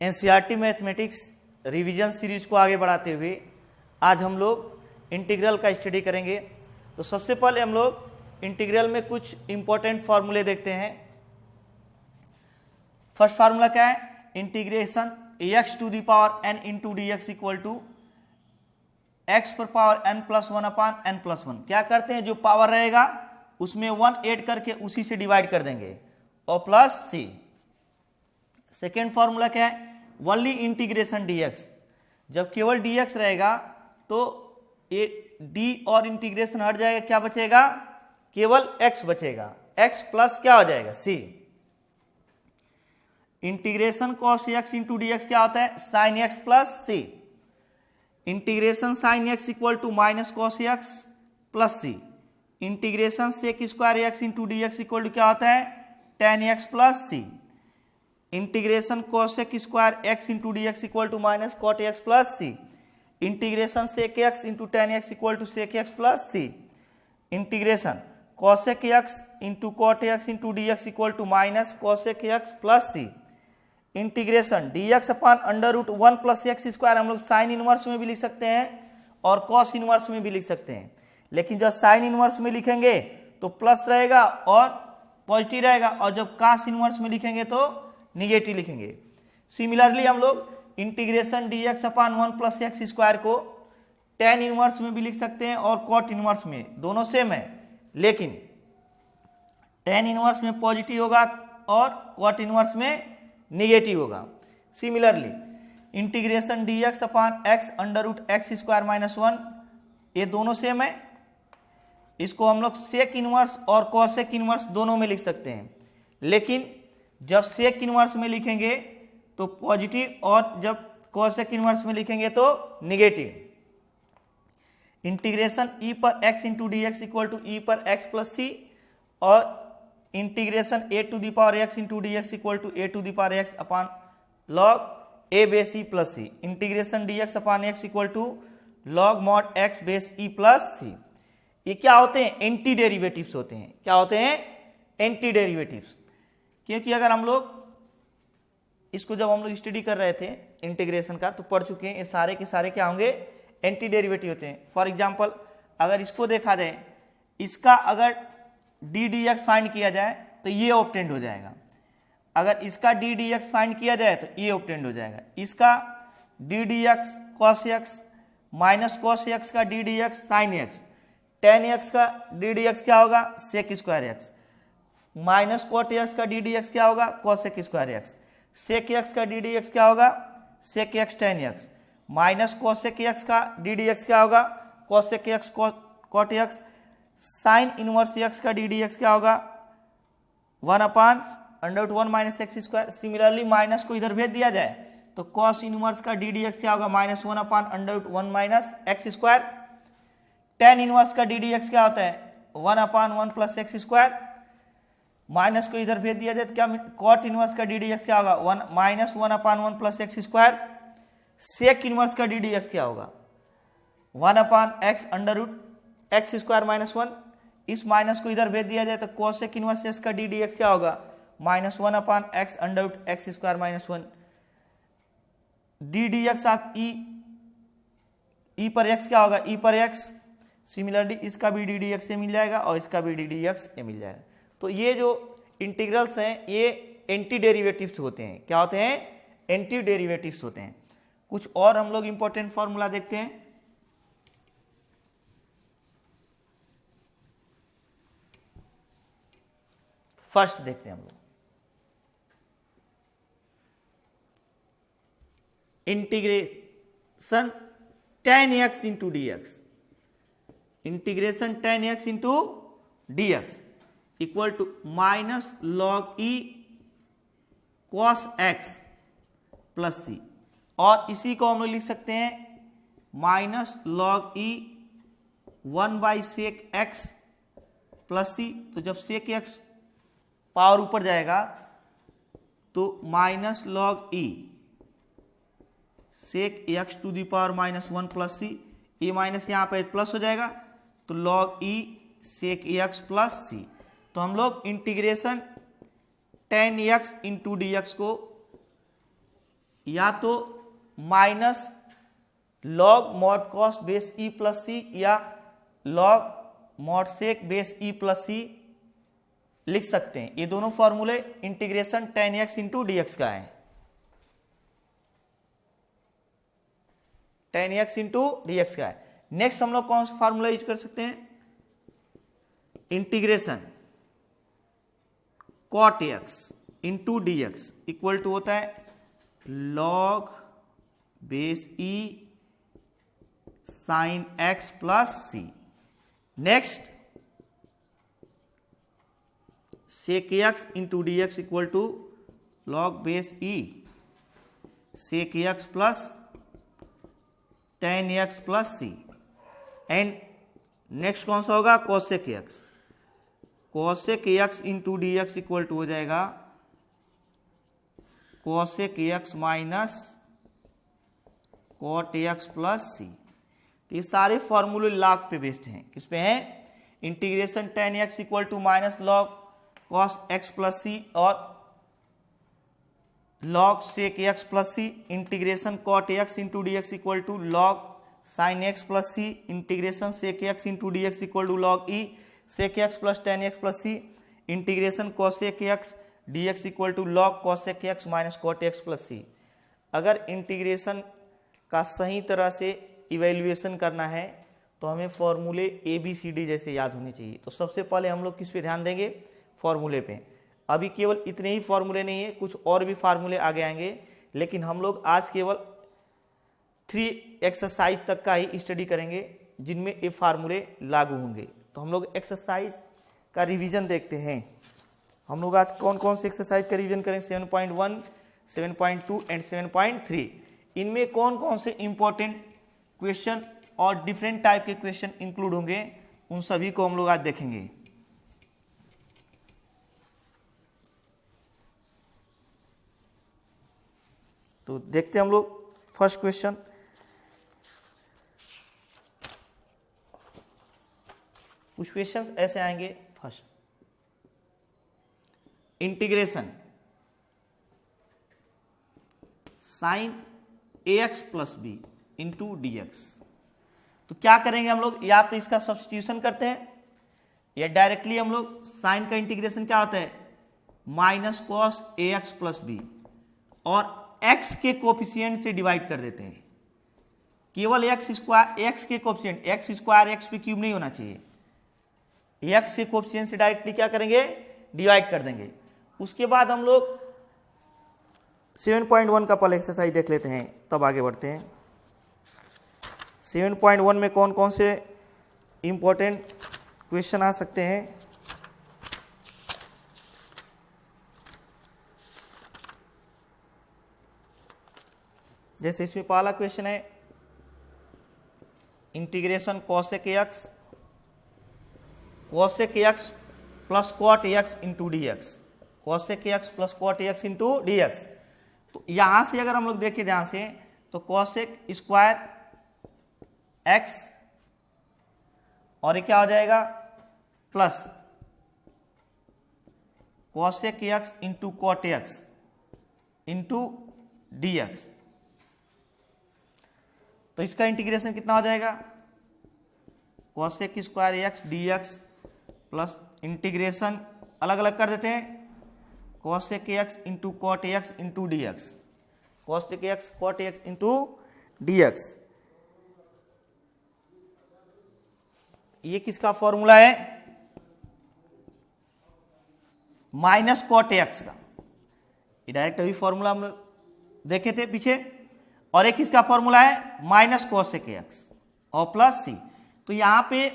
NCERT mathematics revision series को आगे बढ़ाते हुए आज हम लोग इंटीग्रल का स्टडी करेंगे। तो सबसे पहले हम लोग इंटीग्रल में कुछ इंपॉर्टेंट फार्मूले देखते हैं। फर्स्ट फार्मूला क्या है? Integration x to the power n into d x equal to x पर power n plus one upon n plus one. क्या करते हैं, जो पावर रहेगा उसमें वन ऐड करके उसी से डिवाइड कर देंगे और प्लस सी। सेकेंड फॉर्मूला क्या है? Only integration d x. जब केवल डीएक्स रहेगा तो ये डी और इंटीग्रेशन हट जाएगा, क्या बचेगा? केवल एक्स बचेगा। एक्स प्लस क्या हो जाएगा? C. Integration cos x into d x क्या होता है? Sine x plus C. Integration sine x equal to minus cos x plus C. Integration sec square x into d x equal to क्या होता है? Tan x plus C. Integration cosec square x into d x equal to minus cot x plus C. Integration sec x into tan x equal to sec x plus C. Integration cosec x into cot x into d x equal to minus cosec x plus C. Integration d x upon under root one plus x square हम लोग sine inverse में भी लिख सकते हैं और cos inverse में भी लिख सकते हैं, लेकिन जब साइन इनवर्स में लिखेंगे तो प्लस रहेगा और पॉजिटिव रहेगा, और जब कॉस इनवर्स में लिखेंगे तो निगेटिव लिखेंगे। सिमिलरली हम लोग इंटीग्रेशन डी एक्स अपान वन प्लस एक्स स्क्वायर को टेन इनवर्स में भी लिख सकते हैं और कॉट इनवर्स में, दोनों सेम है, लेकिन टेन इनवर्स में पॉजिटिव होगा और कॉट इनवर्स में निगेटिव होगा। Similarly integration d x upon x under root x square minus one, ये दोनों सेम है, इसको हम लोग सेक इनवर्स और कॉसेक इनवर्स दोनों में लिख सकते हैं, लेकिन जब सेक इनवर्स में लिखेंगे तो पॉजिटिव और जब कॉसेक इनवर्स में लिखेंगे तो निगेटिव। इंटीग्रेशन ई पर x into d x equal to e पर एक्स प्लस सी और integration a to the power x into d x equal to a to the power x upon log a base e plus C. Integration d x upon x equal to log mod x base e plus C. ये क्या होते हैं? Anti derivatives होते हैं। क्या होते हैं? Anti derivatives. क्योंकि अगर हम लोग इसको जब हम लोग स्टडी कर रहे थे इंटीग्रेशन का तो पढ़ चुके हैं, ये सारे के सारे क्या होंगे? एंटी डेरिवेटिव होते हैं। फॉर एग्जांपल अगर इसको देखा जाए, इसका अगर डी डी एक्स फाइंड किया जाए तो ये ऑब्टेंड हो जाएगा। अगर इसका डी डी एक्स फाइंड किया जाए तो ये ऑब्टेंड हो जाएगा। इसका d d x cos x minus cos x का d d x sine x, tan x का डी डी एक्स क्या होगा? Sec square x, minus cot x का डी डी एक्स क्या होगा? Cosec square x, sec x का d d x क्या होगा? Sec x tan x, minus cosec x का डी डी एक्स क्या होगा? Cosec x cot x, sine inverse x का डी डी एक्स क्या होगा? One upon under root one minus x square. Similarly minus को इधर भेज दिया जाए तो कॉस इनवर्स का डी डी एक्स क्या होगा? Minus one upon under root one minus x square. Tan inverse का डी डी एक्स क्या होता है? One upon one plus x square. Minus को इधर भेज दिया जाए तो क्या? कॉट इनवर्स का डी डी एक्स क्या होगा? One minus one upon one plus x square. Sec inverse का डी डी एक्स क्या होगा? One upon x under root x square minus one. इस माइनस को इधर भेज दिया जाए तो कोसेक इनवर्स एक्स का डी डी एक्स क्या होगा? Minus one upon x under root x square minus one. D d x आप ई पर एक्स क्या होगा? ई पर एक्स। सिमिलरली इसका भी डी डी एक्स से मिल जाएगा और इसका भी डी डी एक्स से मिल जाएगा। तो ये जो इंटीग्रल्स हैं ये एंटी डेरिवेटिव्स होते हैं। क्या होते हैं? एंटी डेरिवेटिव्स होते हैं। कुछ और हम लोग इंपॉर्टेंट फॉर्मूला देखते हैं। फर्स्ट देखते हैं हम लोग integration tan x into d x. Integration tan x into d x equal to minus log e cos x plus सी, और इसी को हम लोग लिख सकते हैं minus log e one by sec x plus सी। तो जब सेक एक्स पावर ऊपर जाएगा तो minus log e sec x to the power minus one plus C, ये माइनस यहां पर प्लस हो जाएगा तो log e sec x plus सी। तो हम लोग integration tan x into d x को या तो minus log mod cos base e plus C या log mod sec base e plus C लिख सकते हैं। ये दोनों फॉर्मूले integration tan x into d x का है, tan x into d x का है। नेक्स्ट हम लोग कौन सा फॉर्मूला यूज कर सकते हैं, integration cot x into d x equal to होता है log base e sine x plus C. Next sec x into d x equal to log base e sec x plus tan x plus C. And next कौन सा होगा, cosec x, cosec x into d x equal to हो जाएगा cosec x minus cot x plus सी। तो ये सारे फॉर्मूले log पे बेस्ड हैं, किस पे हैं, integration tan x equal to minus log cos x plus सी और log sec x plus C, integration cot x into d x equal to log sin x plus C, integration sec x into d x equal to log e sec x plus tan x plus C, integration cosec x d x equal to log cosec x minus cot x plus C. अगर integration का सही तरह से evaluation करना है तो हमें फॉर्मूले ए बी सी डी जैसे याद होने चाहिए। तो सबसे पहले हम लोग किस पे ध्यान देंगे, फॉर्मूले पे। अभी केवल इतने ही फॉर्मूले नहीं है, कुछ और भी फार्मूले आगे आएंगे, लेकिन हम लोग आज केवल 3 एक्सरसाइज तक का ही स्टडी करेंगे जिनमें ये फार्मूले लागू होंगे। तो हम लोग एक्सरसाइज का रिवीजन देखते हैं। हम लोग आज कौन कौन से एक्सरसाइज का रिवीजन करें, 7.1, 7.2 एंड 7.3। इनमें कौन कौन से इंपॉर्टेंट क्वेश्चन और डिफरेंट टाइप के क्वेश्चन इंक्लूड होंगे, उन सभी को हम लोग आज देखेंगे। तो देखते हैं हम लोग फर्स्ट क्वेश्चन। कुछ क्वेश्चंस ऐसे आएंगे। First, integration sine ax plus b into d x. तो क्या करेंगे हम लोग, या तो इसका सब्स्टिट्यूशन करते हैं या डायरेक्टली हम लोग साइन का इंटीग्रेशन क्या होता है, minus cos ax plus b और x के कोफिशिएंट से डिवाइड कर देते हैं। केवल x स्क्वायर, x के कोफिशिएंट, x स्क्वायर x पे क्यूब नहीं होना चाहिए, x के कोफिशिएंट से डायरेक्टली क्या करेंगे, डिवाइड कर देंगे। उसके बाद हम लोग 7.1 का पहले एक्सरसाइज देख लेते हैं, तब आगे बढ़ते हैं। 7.1 में कौन कौन से इंपॉर्टेंट क्वेश्चन आ सकते हैं। जैसे इसमें पहला क्वेश्चन है integration cosec x plus cot x into d x, cosec x plus cot x into d x. तो यहां से अगर हम लोग देखें ध्यान से तो cosec स्क्वायर x और ये क्या हो जाएगा plus cosec x into cot x into d x. तो इसका इंटीग्रेशन कितना हो जाएगा, cosec square x d x plus integration अलग अलग कर देते हैं cosec x into cot x into d x, cosec x cot x into d x. ये किसका फॉर्मूला है, माइनस cot x का। ये डायरेक्ट अभी फॉर्मूला हम देखे थे पीछे। और एक किसका फॉर्मूला है, माइनस cosec x और प्लस सी। तो यहां पे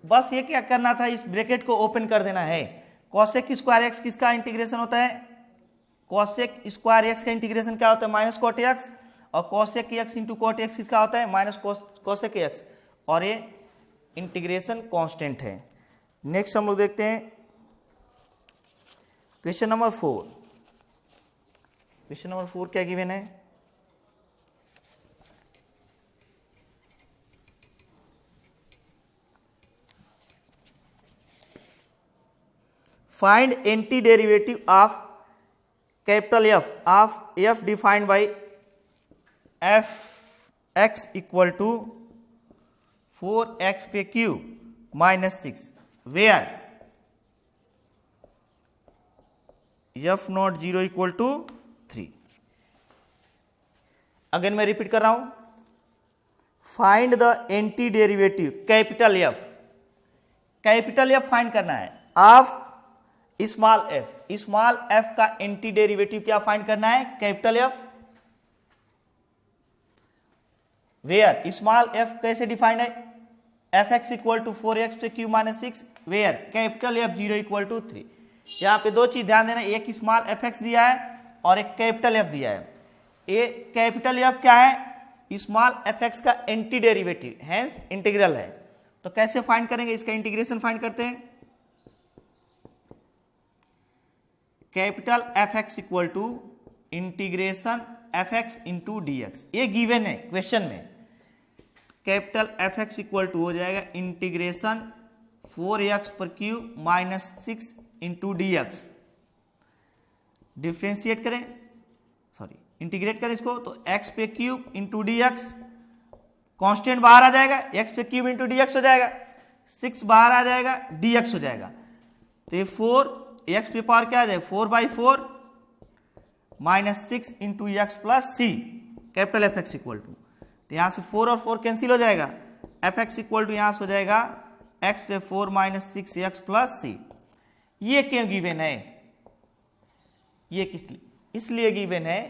बस ये क्या करना था, इस ब्रैकेट को ओपन कर देना है। cosec स्क्वायर x किसका इंटीग्रेशन होता है, cosec स्क्वायर x का इंटीग्रेशन क्या होता है, माइनस cot x, और cosec x into cot x किसका होता है, माइनस cosec x, और ये इंटीग्रेशन कांस्टेंट है। नेक्स्ट हम लोग देखते हैं क्वेश्चन नंबर 4। क्वेश्चन नंबर 4 क्या गिवन है, find antiderivative of capital F of f defined by f x equal to 4x पे cube minus 6 where f not 0 equal to 3। Again मैं रिपीट कर रहा हूं, find the antiderivative capital f. Capital f find करना है of small f. Small f का antiderivative क्या find करना है? Capital f. Where small f कैसे डिफाइंड है? F x equal to 4x पे cube minus 6 where capital f 0 equal to 3। यहां पे दो चीज ध्यान देना, एक स्मॉल एफ एक्स दिया है और एक कैपिटल एफ दिया है। ये कैपिटल एफ क्या है? स्मॉल एफ एक्स का एंटी डेरिवेटिव, हैंस इंटीग्रल है। तो कैसे फाइंड करेंगे? इसका इंटीग्रेशन फाइंड करते हैं। Capital f x equal to integration f x into d x, ये गिवन है क्वेश्चन में। Capital f x equal to हो जाएगा इंटीग्रेशन 4x पर cube minus 6 into d x. Differentiate करें, सॉरी इंटीग्रेट करें इसको, तो x पे cube into d x, constant बाहर आ जाएगा, x पे क्यूब इंटू डी एक्स हो जाएगा, 6 बाहर आ जाएगा, डी एक्स हो जाएगा। तो ये 4 x पे पावर क्या आ जाएगा? 4/4 minus 6 into x plus c capital f x equal to. तो यहां से 4 और 4 कैंसिल हो जाएगा, एफ एक्स इक्वल टू यहां से हो जाएगा x पे 4 माइनस 6 एक्स प्लस सी। ये क्यों गिवन है? ये किस लिए? इसलिए गिवन है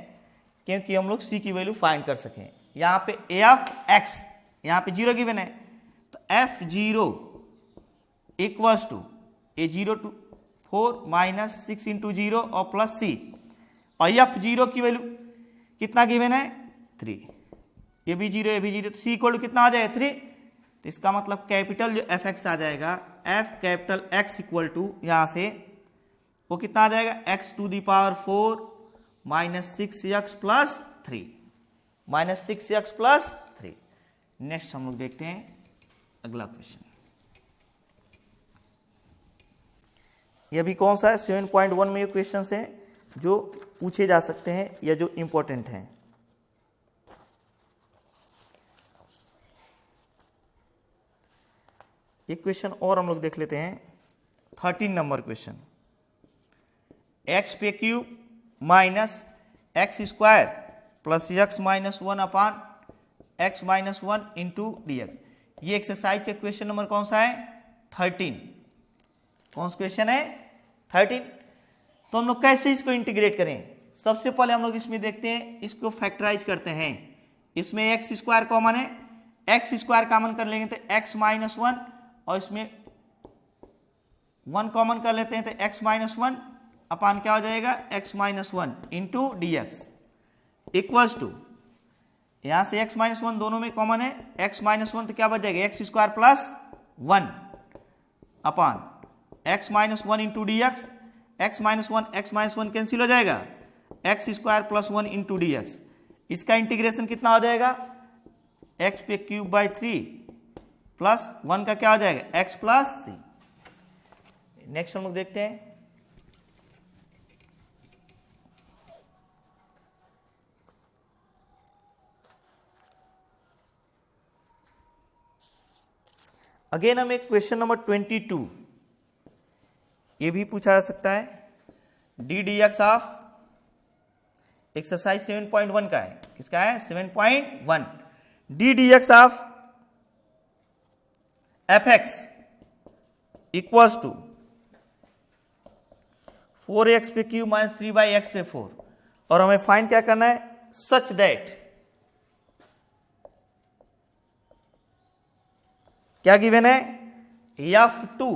क्योंकि हम लोग c की वैल्यू फाइंड कर सकें। यहां पे एफ एक्स यहां पे 0 गिवन है, तो f0 equals to a 0 to 4 minus 6 into 0 और प्लस सी। और f0 की वैल्यू कितना गिवन है? 3। ये भी 0, ये भी 0, तो c इक्वल टू कितना आ जाएगा? 3। तो इसका मतलब कैपिटल जो एफ एक्स आ जाएगा, f capital x equal to यहां से वो कितना आ जाएगा? x to the power 4 minus 6x plus 3, minus 6x plus 3। Next हम लोग देखते हैं अगला क्वेश्चन। यह भी कौन सा है? 7.1 में ये क्वेश्चन है जो पूछे जा सकते हैं या जो इंपॉर्टेंट हैं। एक क्वेश्चन और हम लोग देख लेते हैं, 13 नंबर क्वेश्चन। x पे cube minus x square plus x minus 1 upon x minus 1 into d x. ये एक्सरसाइज का क्वेश्चन नंबर कौन सा है? 13। कौन सा क्वेश्चन है? 13। तो हम लोग कैसे इसको इंटीग्रेट करें? सबसे पहले हम लोग इसमें देखते हैं, इसको फैक्टराइज करते हैं। इसमें एक्स स्क्वायर कॉमन है, एक्स स्क्वायर कॉमन कर लेंगे तो एक्स माइनस 1, और इसमें 1 कॉमन कर लेते हैं तो x माइनस 1 अपान क्या हो जाएगा? x minus 1 into d x equals to, यहां से x माइनस 1 दोनों में कॉमन है, x माइनस 1 तो क्या बच जाएगा? एक्स स्क्वायर प्लस 1 अपान x minus 1 into d x. X minus 1 cancel हो जाएगा, x square plus 1 into d x. इसका इंटीग्रेशन कितना हो जाएगा? x पे क्यूब बाई 3 प्लस 1 का क्या हो जाएगा? x प्लस सी। नेक्स्ट हम लोग देखते हैं, अगेन हमें क्वेश्चन नंबर 22 ये भी पूछा जा सकता है। D d x of exercise 7.1 का है। किसका है? 7.1। D d x of f x equals to 4x पे क्यूब माइनस 3/x पे 4, और हमें फाइंड क्या करना है? सच दैट क्या गिवन है? f2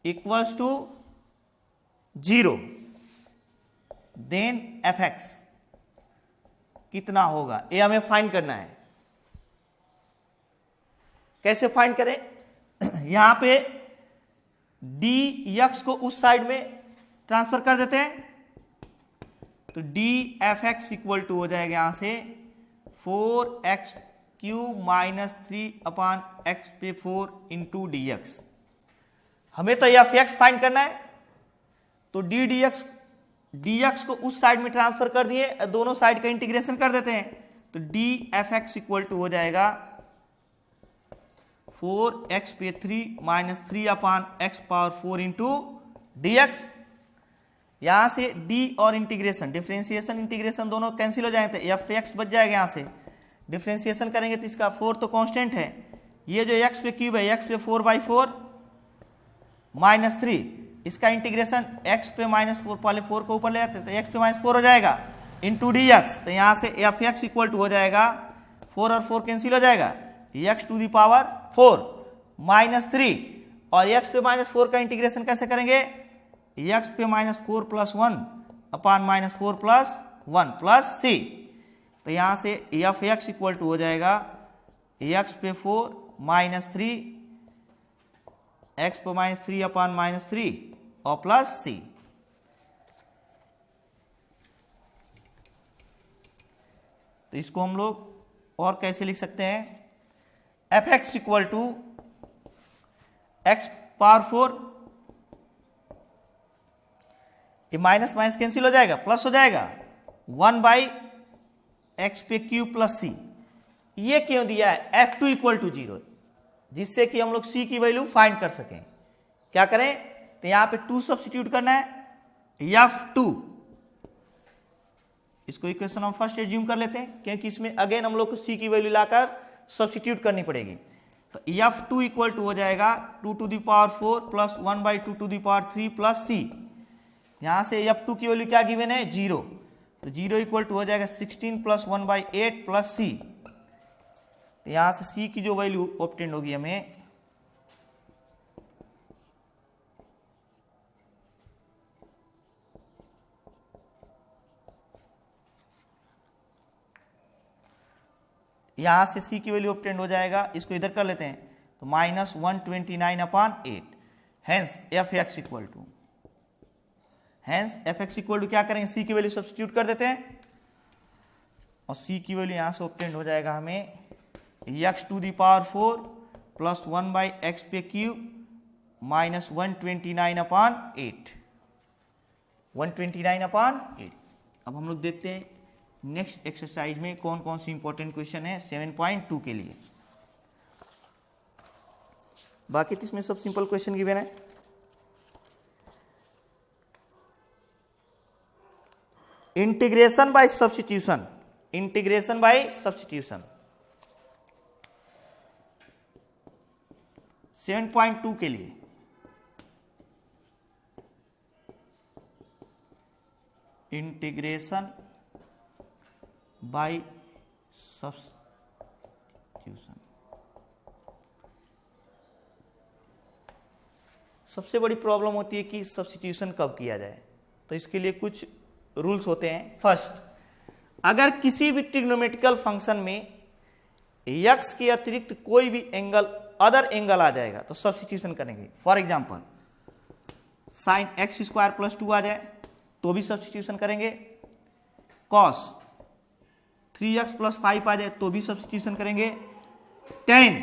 equals to 0, then fx कितना होगा? ये हमें फाइंड करना है। कैसे फाइंड करें? यहां पे dx को उस साइड में ट्रांसफर कर देते हैं, तो dfx इक्वल टू हो जाएगा यहां से 4x cube minus 3 upon x पे 4 इंटू डी एक्स। हमें तो एफ एक्स फाइंड करना है, तो डी एक्स को उस साइड में ट्रांसफर कर दिए, दोनों साइड का इंटीग्रेशन कर देते हैं, तो d f x equal to हो जाएगा 4x पे 3 minus 3 upon x power 4 into d x. यहां से d और इंटीग्रेशन डिफरेंशिएशन इंटीग्रेशन दोनों कैंसिल हो जाएंगे, एफ एक्स बच जाएगा। यहां से डिफरेंशिएशन करेंगे तो इसका 4 तो कांस्टेंट है, ये जो x पे क्यूब है x पे 4/4 माइनस 3, इसका इंटीग्रेशन x पे -4, पहले 4 को ऊपर ले जाते तो x पे -4 हो जाएगा इंटू डी एक्स। तो यहां से एफ एक्स इक्वल टू हो जाएगा 4 और 4 कैंसिल हो जाएगा, x to the power 4 minus 3, और x पे -4 का इंटीग्रेशन कैसे करेंगे, x पे -4 प्लस 1 अपान -4 प्लस 1 प्लस c। तो यहां से एफ एक्स इक्वल टू हो जाएगा x पे 4 माइनस 3 x पे -3 अपान -3 और प्लस c। तो इसको हम लोग और कैसे लिख सकते हैं, f x equal to x power 4, ये माइनस माइनस कैंसिल हो जाएगा, प्लस हो जाएगा 1/x पे क्यूब प्लस c। ये क्यों दिया है, f2 इक्वल टू 0, जिससे कि हम लोग c की वैल्यू फाइंड कर सकें। क्या करें, तो यहां पे 2 सब्स्टिट्यूट करना है, f2 इसको इक्वेशन हम फर्स्ट एज्यूम कर लेते हैं, क्योंकि इसमें अगेन हम लोग को c की वैल्यू लाकर सब्स्टिट्यूट करनी पड़ेगी। तो f2 इक्वल टू हो जाएगा 2 to the power 4 plus 1/2 to the power 3 plus c। यहां से f2 की वैल्यू क्या गिवन है, 0, तो 0 इक्वल टू हो जाएगा 16 प्लस 1/8 प्लस c। तो यहां से c की जो वैल्यू ऑब्टेन होगी हमें यहां से c की वैल्यू ऑब्टेन हो जाएगा, इसको इधर कर लेते हैं तो -129/8। Hence f x equal to क्या करेंगे, c की वैल्यू सब्स्टिट्यूट कर देते हैं, और c की वैल्यू यहां से ऑब्टेन हो जाएगा हमें x to the power 4 plus 1/x पे क्यूब माइनस 129/8। अब हम लोग देखते हैं नेक्स्ट एक्सरसाइज में कौन कौन सी इंपॉर्टेंट क्वेश्चन है 7.2 के लिए। बाकी तो इसमें सब सिंपल क्वेश्चन गिवन है। इंटीग्रेशन बाय सब्स्टिट्यूशन, 7.2 के लिए इंटीग्रेशन बाय सब्स्टिट्यूशन। सबसे बड़ी प्रॉब्लम होती है कि सब्स्टिट्यूशन कब किया जाए, तो इसके लिए कुछ रूल्स होते हैं। फर्स्ट, अगर किसी भी ट्रिग्नोमेट्रिकल फंक्शन में x के अतिरिक्त कोई भी एंगल अदर एंगल आ जाएगा तो सब्स्टिट्यूशन करेंगे। फॉर एग्जांपल साइन x² + 2 आ जाए तो भी सब्स्टिट्यूशन करेंगे, cos 3x + 5 आ जाए तो भी सब्स्टिट्यूशन करेंगे, tan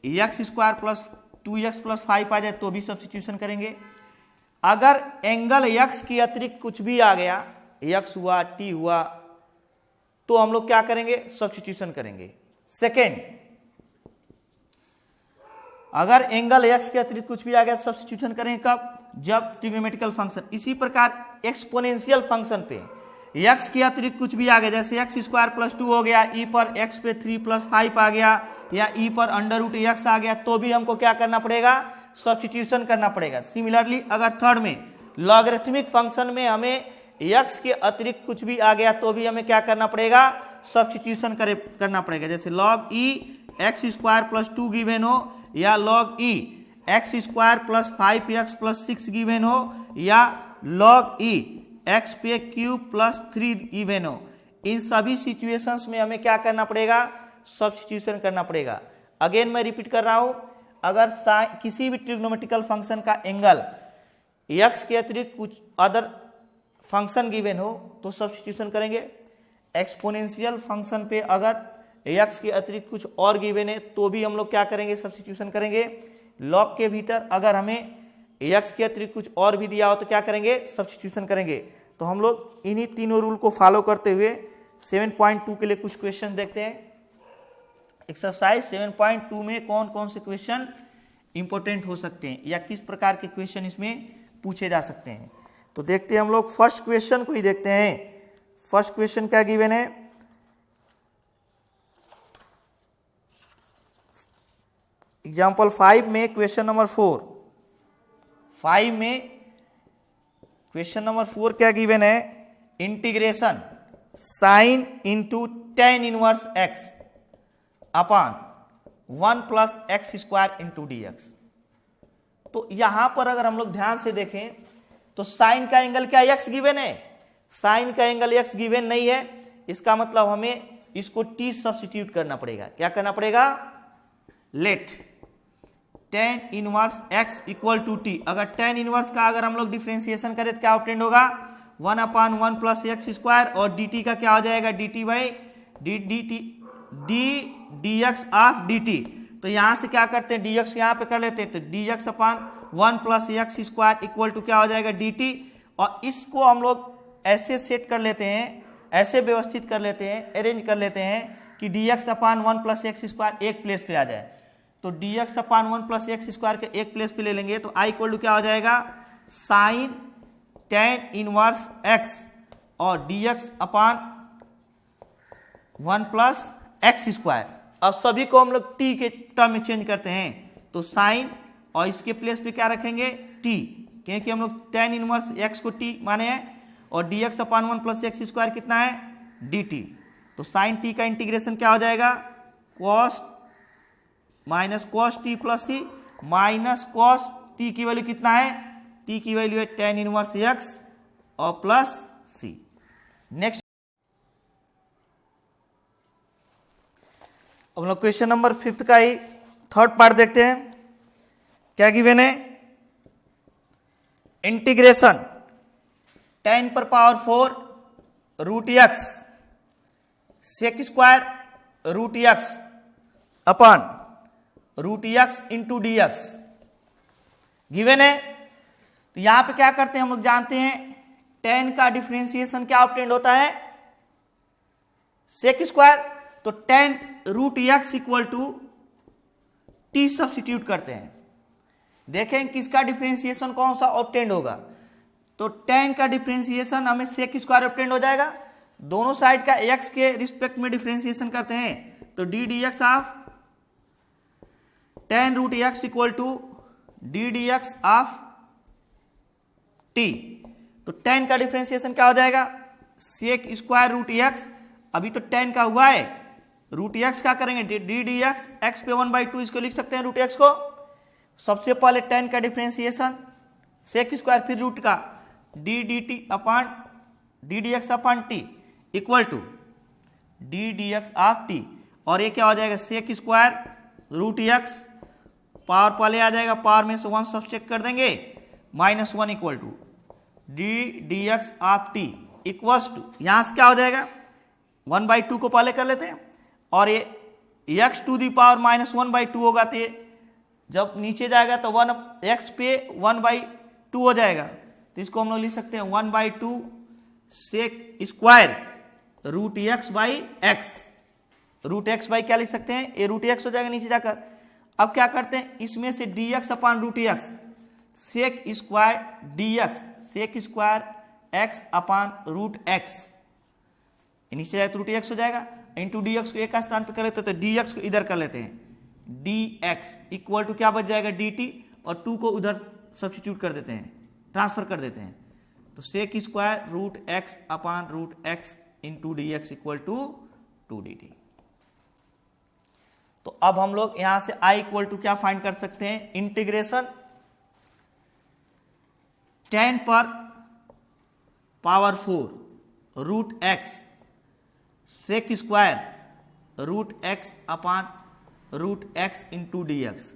x² + 2x + 5 आ जाए तो भी सब्स्टिट्यूशन करेंगे। अगर एंगल x के अतिरिक्त कुछ भी आ गया, x हुआ t हुआ, तो हम लोग क्या करेंगे, सब्स्टिट्यूशन करेंगे। सेकेंड, अगर एंगल x के अतिरिक्त कुछ भी आ गया तो सब्स्टिट्यूशन करेंगे कब, जब ट्रिग्नोमेट्रिकल फंक्शन। इसी प्रकार एक्सपोनेंशियल फंक्शन पे x के अतिरिक्त कुछ भी आ गया, जैसे x² + 2 हो गया, e पर x पे 3 + 5 आ गया, या e पर √x आ गया, तो भी हमको क्या करना पड़ेगा, सब्स्टिट्यूशन करना पड़ेगा। सिमिलरली अगर थर्ड में लॉगरिथमिक फंक्शन में हमें x के अतिरिक्त कुछ भी आ गया तो भी हमें क्या करना पड़ेगा, सब्स्टिट्यूशन करना पड़ेगा। जैसे log e x² + 2 गिवन हो, या log e x² + 5x + 6 given हो, या log e x पे क्यूब + 3 गिवन हो, इन सभी सिचुएशंस में हमें क्या करना पड़ेगा, सब्स्टिट्यूशन करना पड़ेगा। अगेन मैं रिपीट कर रहा हूं, अगर किसी भी ट्रिग्नोमेट्रिकल फंक्शन का एंगल x के अतिरिक्त कुछ अदर फंक्शन गिवन हो तो सब्स्टिट्यूशन करेंगे। एक्सपोनेंशियल फंक्शन पे अगर x के अतिरिक्त कुछ और गिवन है तो भी हम लोग क्या करेंगे, सब्स्टिट्यूशन करेंगे। लॉग के भीतर अगर हमें x के अतिरिक्त कुछ और भी दिया हो तो क्या करेंगे, सब्स्टिट्यूशन करेंगे। तो हम लोग इन्हीं तीनों रूल को फॉलो करते हुए 7.2 के लिए कुछ क्वेश्चन देखते हैं। एक्सरसाइज 7.2 में कौन कौन से क्वेश्चन इंपॉर्टेंट हो सकते हैं या किस प्रकार के क्वेश्चन इसमें पूछे जा सकते हैं। तो देखते हैं हम लोग फर्स्ट क्वेश्चन को ही देखते हैं। फर्स्ट क्वेश्चन क्या गिवन है, एग्जाम्पल 5 में क्वेश्चन नंबर 4, 5 में क्वेश्चन नंबर 4 क्या गिवन है, integration sine into ten inverse x upon 1 plus x square into d x. तो यहां पर अगर हम लोग ध्यान से देखें तो साइन का एंगल क्या एक्स गिवन है, साइन का एंगल एक्स गिवन नहीं है, इसका मतलब हमें इसको टी सब्स्टिट्यूट करना पड़ेगा। क्या करना पड़ेगा, let tan inverse x equal to t. अगर टेन इनवर्स का अगर हम लोग डिफरेंशिएशन करें तो क्या ऑब्टेंड होगा, 1 अपॉन 1 प्लस एक्स स्क्वायर, और डी टी का क्या हो जाएगा, d t by D x of D t. तो यहां से क्या करते हैं, डी एक्स यहां पे कर लेते हैं, तो d x upon 1 plus x square equal to क्या हो जाएगा, डी टी। और इसको हम लोग ऐसे सेट कर लेते हैं, ऐसे व्यवस्थित कर लेते हैं, अरेंज कर लेते हैं कि D x upon 1 plus x square एक प्लेस पे आ जाए। तो d x upon 1 plus x square के एक प्लेस पे ले लेंगे तो आई इक्वल टू क्या हो जाएगा, साइन टेन इनवर्स एक्स और d x upon 1 plus x square. अब सभी को हम लोग टी के टर्म में चेंज करते हैं, तो साइन और इसके प्लेस पे क्या रखेंगे, टी, क्योंकि हम लोग टेन इनवर्स एक्स को टी माने हैं, और d x upon 1 plus x square कितना है, डी टी। तो साइन टी का इंटीग्रेशन क्या हो जाएगा, cos minus cos t plus C, minus cos t की वैल्यू कितना है, टी की वैल्यू है टेन इनवर्स एक्स और प्लस सी। नेक्स्ट अब लोग क्वेश्चन नंबर 5 का ही थर्ड पार्ट देखते हैं। क्या गिवन है, इंटीग्रेशन टेन पर power 4 root x sec square root x upon root x into d x given है। तो यहां पे क्या करते हैं, हम लोग जानते हैं टेन का डिफरेंशिएशन क्या ऑब्टेंड होता है, सेक स्क्वायर। तो tan root x equal to t substitute करते हैं, देखें किसका डिफरेंशिएशन कौन सा ऑब्टेंड होगा। तो टेन का डिफरेंशिएशन हमें सेक स्क्वायर ऑब्टेंड हो जाएगा, दोनों साइड का एक्स के रिस्पेक्ट में डिफरेंशिएशन करते हैं, तो d d x of tan root x equal to d d x of t. तो टेन का डिफरेंशिएशन क्या हो जाएगा, सेक स्क्वायर रूट एक्स, अभी तो टेन का हुआ है, रूट एक्स क्या करेंगे, डी डी एक्स, एक्स पे 1/2 इसको लिख सकते हैं रूट एक्स को। सबसे पहले टेन का डिफरेंशिएशन सेक स्क्वायर फिर रूट का d d t upon d d x upon t equal to d d x of t, और ये क्या हो जाएगा, sec square root x, power पहले आ जाएगा, पावर में से 1 सब्सट्रैक्ट कर देंगे, -1 equal to d d x of t equals to, यहां से क्या हो जाएगा, 1/2 को पहले कर लेते हैं, और ये एक्स टू दी पावर -1/2 होगा, तो ये जब नीचे जाएगा तो 1 एक्स पे 1/2 हो जाएगा। तो इसको हम लोग लिख सकते हैं 1/2 sec square root x by x, root x by क्या लिख सकते हैं, ये रूट एक्स हो जाएगा नीचे जाकर। अब क्या करते हैं, इसमें से d x upon root x, sec square d x, sec square x upon root x, नीचे जाए तो रूट एक्स हो जाएगा, इंटू डी एक्स को एक स्थान पर कर लेते हैं, तो डी एक्स को इधर कर लेते हैं, डी एक्स इक्वल टू क्या बच जाएगा, डी टी, और 2 को उधर सब्स्टिट्यूट कर देते हैं, ट्रांसफर कर देते हैं, तो sec square root x upon root x into d x equal to 2dt। तो अब हम लोग यहां से i इक्वल टू क्या फाइंड कर सकते हैं, इंटीग्रेशन 10 पर power 4 root x sec square root x upon root x into d x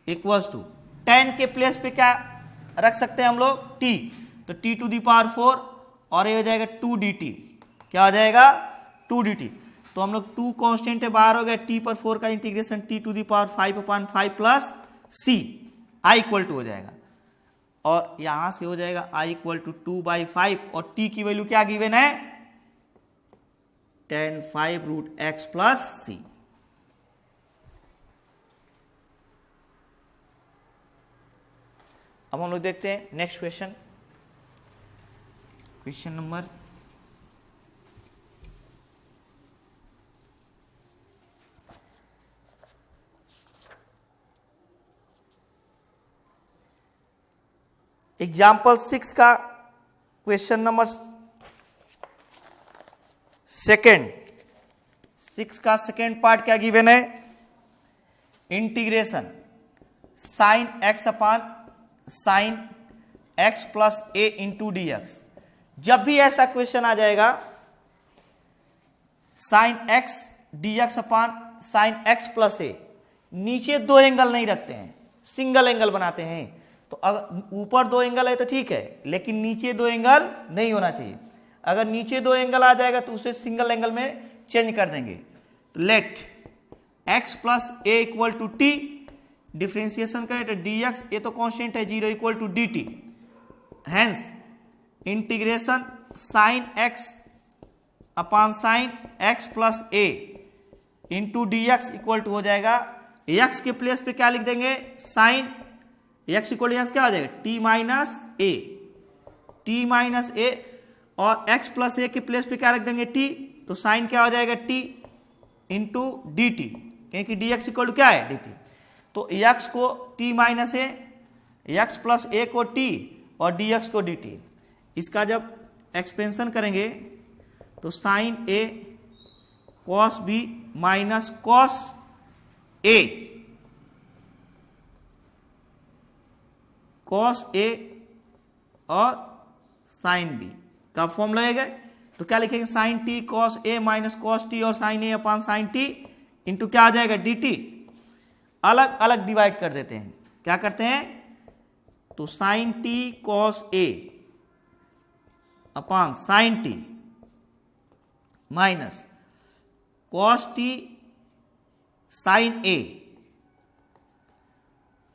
equals to 10 के प्लेस पे क्या रख सकते हैं हम लोग, t, तो t टू दी पावर 4, और ये हो जाएगा 2dt, क्या हो जाएगा 2dt। तो हम लोग 2 कांस्टेंट है, बाहर हो गया, t पर 4 का integration t to the power 5/5 plus c, i equal to हो जाएगा, और यहां से हो जाएगा i इक्वल टू 2/5, और t की वैल्यू क्या गिवन है, tan 5 रूट x प्लस सी। अब हम लोग देखते हैं next question, question number example 6 का क्वेश्चन नंबर सेकेंड, 6 का सेकेंड पार्ट क्या गिवन है, integration sine x upon sine x plus a into d x. जब भी ऐसा क्वेश्चन आ जाएगा sine x d x upon sine x plus a, नीचे दो एंगल नहीं रखते हैं, सिंगल एंगल बनाते हैं। तो अगर ऊपर दो एंगल है तो ठीक है, लेकिन नीचे दो एंगल नहीं होना चाहिए। अगर नीचे दो एंगल आ जाएगा तो उसे सिंगल एंगल में चेंज कर देंगे। तो let x plus a equal to t, differentiation करें तो dx, ये तो कांस्टेंट है 0 equal to dt, hence integration sine x upon sine x plus a into d x equal to हो जाएगा, x के प्लेस पे क्या लिख देंगे, साइन x इक्वल टू क्या हो जाएगा, t माइनस ए, और x प्लस ए के प्लेस पे क्या रख देंगे t, तो साइन क्या हो जाएगा t इंटू डी टी, क्योंकि डी एक्स इक्वल टू क्या है dt। तो x को t माइनस ए, x प्लस ए को t और dx को dt। इसका जब एक्सपेंशन करेंगे तो sine a cos b minus cos a, cos a और साइन b का फॉर्म लगेगा। तो क्या लिखेंगे, sine t cos a minus cos t और sine a upon sine t into क्या आ जाएगा dt। अलग अलग डिवाइड कर देते हैं, क्या करते हैं, तो sine t cos a upon sine t minus cos t sine a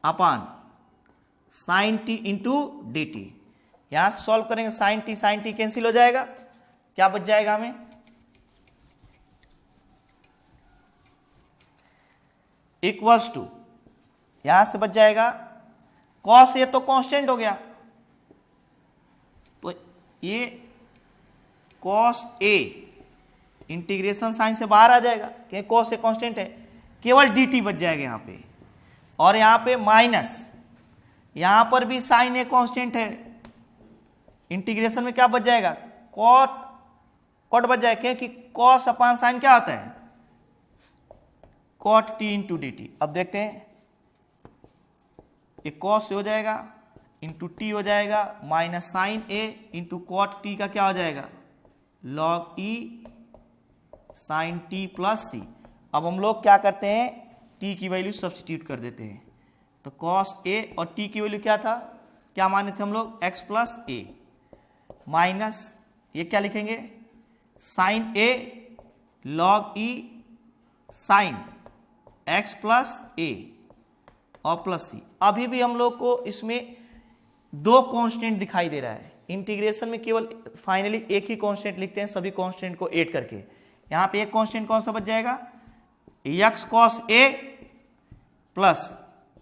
upon sine t into d t. यहां से सॉल्व करेंगे, साइन टी कैंसिल हो जाएगा, क्या बच जाएगा हमें, इक्वल्स टू, यहां से बच जाएगा कॉस ए तो कांस्टेंट हो गया, तो ये कॉस ए इंटीग्रेशन साइन से बाहर आ जाएगा क्योंकि कॉस ए कांस्टेंट है, केवल डी टी बच जाएगा यहां पे, और यहां पे माइनस, यहां पर भी साइन ए कांस्टेंट है, इंटीग्रेशन में क्या बच जाएगा, कॉट बच जाएगा क्योंकि कॉस अपान साइन क्या होता है, cot t into d t. अब देखते हैं, ये कॉस हो जाएगा इंटू टी हो जाएगा माइनस साइन ए इंटू कॉट टी का क्या हो जाएगा, लॉग ई साइन टी प्लस सी। अब हम लोग क्या करते हैं, टी की वैल्यू सब्स्टिट्यूट कर देते हैं, तो कॉस ए और टी की वैल्यू क्या था, क्या माने थे हम लोग, एक्स प्लस ए माइनस ये क्या लिखेंगे, साइन ए लॉग ई साइन एक्स प्लस ए और प्लस सी। अभी भी हम लोग को इसमें दो कांस्टेंट दिखाई दे रहा है, इंटीग्रेशन में केवल फाइनली एक ही कांस्टेंट लिखते हैं सभी कांस्टेंट को ऐड करके। यहां पे एक कांस्टेंट कौन सा बच जाएगा, x cos a plus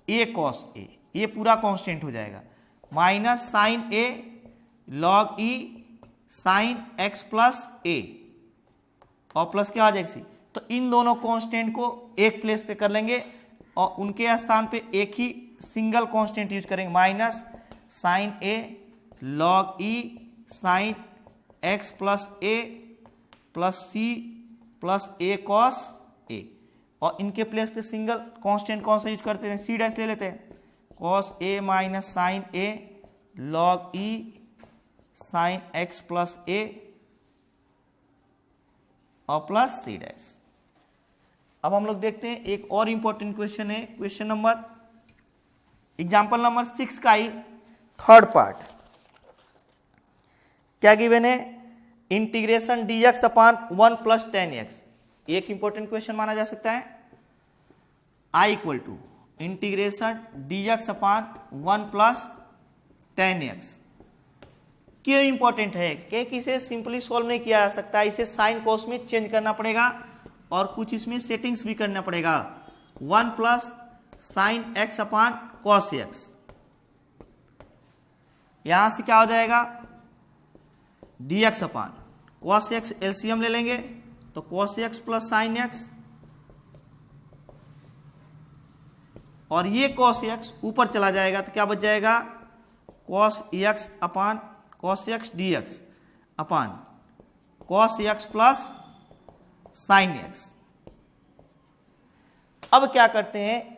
A cos A, ये पूरा कांस्टेंट हो जाएगा, माइनस साइन ए लॉग ई साइन एक्स प्लस ए और प्लस क्या आ जाएगा सी। तो इन दोनों कांस्टेंट को एक प्लेस पे कर लेंगे और उनके स्थान पे एक ही सिंगल कांस्टेंट यूज करेंगे, minus sine A log E sign x plus A plus C plus A cos A, और इनके प्लेस पे सिंगल कांस्टेंट कौन सा यूज करते हैं, सी डैश ले लेते हैं, cos a minus sine A log E sign x plus ए और प्लस सी डैश। अब हम लोग देखते हैं एक और इंपॉर्टेंट क्वेश्चन है, क्वेश्चन नंबर एग्जाम्पल नंबर 6 का ही थर्ड पार्ट। क्या गिवन है, integration dx upon 1 plus ten x. एक इंपॉर्टेंट क्वेश्चन माना जा सकता है, i equal to integration dx upon 1 plus ten x क्यों इंपॉर्टेंट है? क्योंकि इसे सिंपली सॉल्व नहीं किया जा सकता, इसे साइन कॉस में चेंज करना पड़ेगा और कुछ इसमें सेटिंग्स भी करना पड़ेगा। 1 plus sine x upon cos x, यहां से क्या हो जाएगा dx upon cos x, LCM ले लेंगे तो cos x plus sine x, और ये कॉस एक्स ऊपर चला जाएगा तो क्या बच जाएगा cos x upon cos x dx upon cos x plus sine x. अब क्या करते हैं,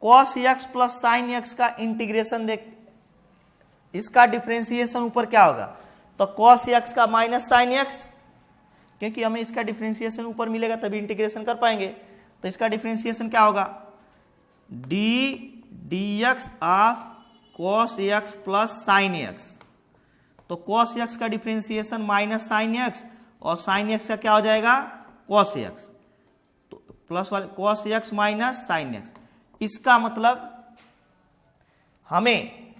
cos x plus sine x का इंटीग्रेशन देख, इसका डिफरेंशिएशन ऊपर क्या होगा, तो कॉस एक्स का माइनस साइन एक्स, क्योंकि हमें इसका डिफरेंशिएशन ऊपर मिलेगा तभी इंटीग्रेशन कर पाएंगे। तो इसका डिफरेंशिएशन क्या होगा, dx of cos x plus sine x. तो कॉस एक्स का डिफरेंशिएशन माइनस साइन एक्स और साइन एक्स का क्या हो जाएगा कॉस एक्स, तो प्लस वाले cos x minus sine x. इसका मतलब हमें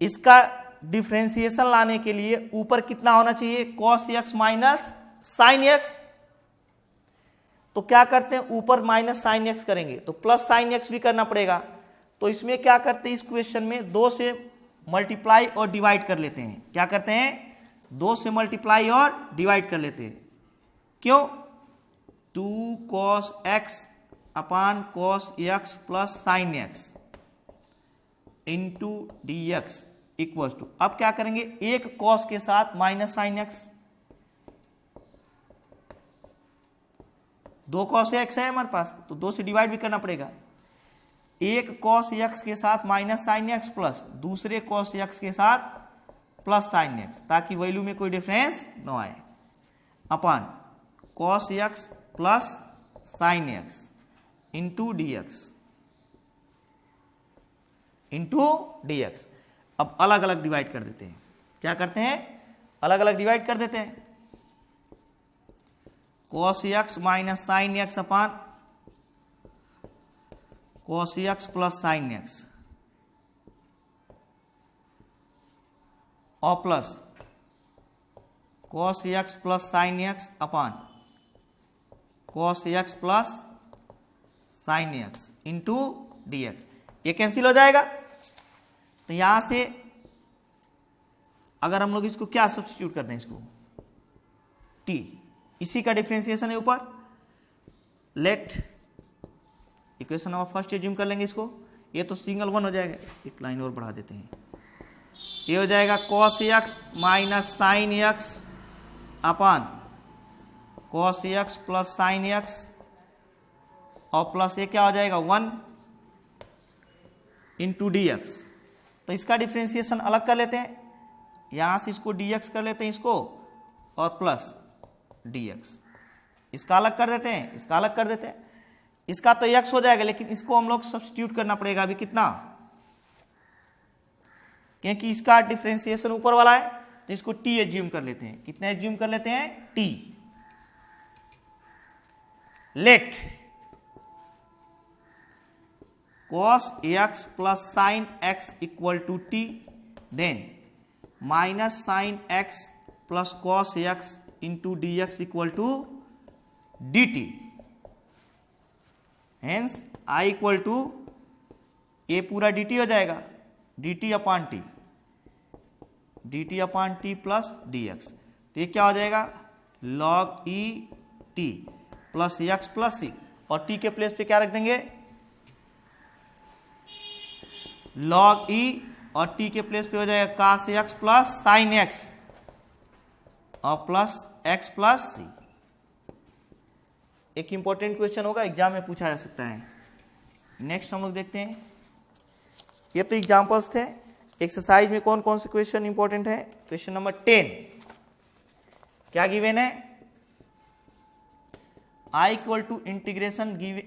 इसका डिफरेंशिएशन लाने के लिए ऊपर कितना होना चाहिए, cos x minus sine x. तो क्या करते हैं, ऊपर माइनस साइन एक्स करेंगे तो प्लस साइन एक्स भी करना पड़ेगा। तो इसमें क्या करते हैं, इस क्वेश्चन में 2 से मल्टीप्लाई और डिवाइड कर लेते हैं। क्या करते हैं, 2 से मल्टीप्लाई और डिवाइड कर लेते हैं। क्यों, 2 cos x upon cos x plus sine x into d x equal to, अब क्या करेंगे, एक कॉस के साथ minus sine x, 2 cos x है हमारे पास तो 2 से डिवाइड भी करना पड़ेगा। एक कॉस एक्स के साथ माइनस साइन एक्स प्लस दूसरे कॉस एक्स के साथ प्लस साइन एक्स, ताकि वैल्यू में कोई डिफरेंस न आए, अपान cos x plus sine x into d x. अब अलग अलग डिवाइड कर देते हैं। क्या करते हैं, अलग अलग डिवाइड कर देते हैं। Cos x minus sine x upon cos x plus sine x और plus cos x plus sine x upon cos x plus sine x into d x. ये कैंसिल हो जाएगा। तो यहां से अगर हम लोग इसको क्या सब्स्टिट्यूट करते हैं, इसको t, इसी का डिफरेंशिएशन है ऊपर। Let equation number first assume कर लेंगे इसको, ये तो सिंगल 1 हो जाएगा, एक लाइन और बढ़ा देते हैं। ये हो जाएगा cos x minus sine x upon cos x plus sine x और प्लस ये क्या हो जाएगा 1 इंटू डी एक्स। तो इसका डिफरेंशिएशन अलग कर लेते हैं, यहां से इसको dx कर लेते हैं इसको, और प्लस dx, इसका अलग कर देते हैं, इसका अलग कर देते हैं। इसका तो x हो जाएगा, लेकिन इसको हम लोग सब्स्टिट्यूट करना पड़ेगा अभी कितना, क्योंकि इसका डिफरेंशिएशन ऊपर वाला है तो इसको t एज्यूम कर लेते हैं। कितना एज्यूम कर लेते हैं, t। Let cos x plus sine x equal to t, then minus sine x plus cos x into d x equal to d t. Hence I equal to ये पूरा d t हो जाएगा, d t upon t, d t upon t plus d x. तो ये क्या हो जाएगा, log e t plus x plus सी, और टी के प्लेस पे क्या रख देंगे, लॉग ई, और टी के प्लेस पे हो जाएगा कास एक्स प्लस साइन एक्स और प्लस एक्स प्लस सी। एक इंपॉर्टेंट क्वेश्चन होगा, एग्जाम में पूछा जा सकता है। नेक्स्ट हम लोग देखते हैं, ये तो एग्जांपल्स थे। एक्सरसाइज में कौन कौन से क्वेश्चन इंपॉर्टेंट है। क्वेश्चन नंबर 10 क्या गिवन है, I equal to integration give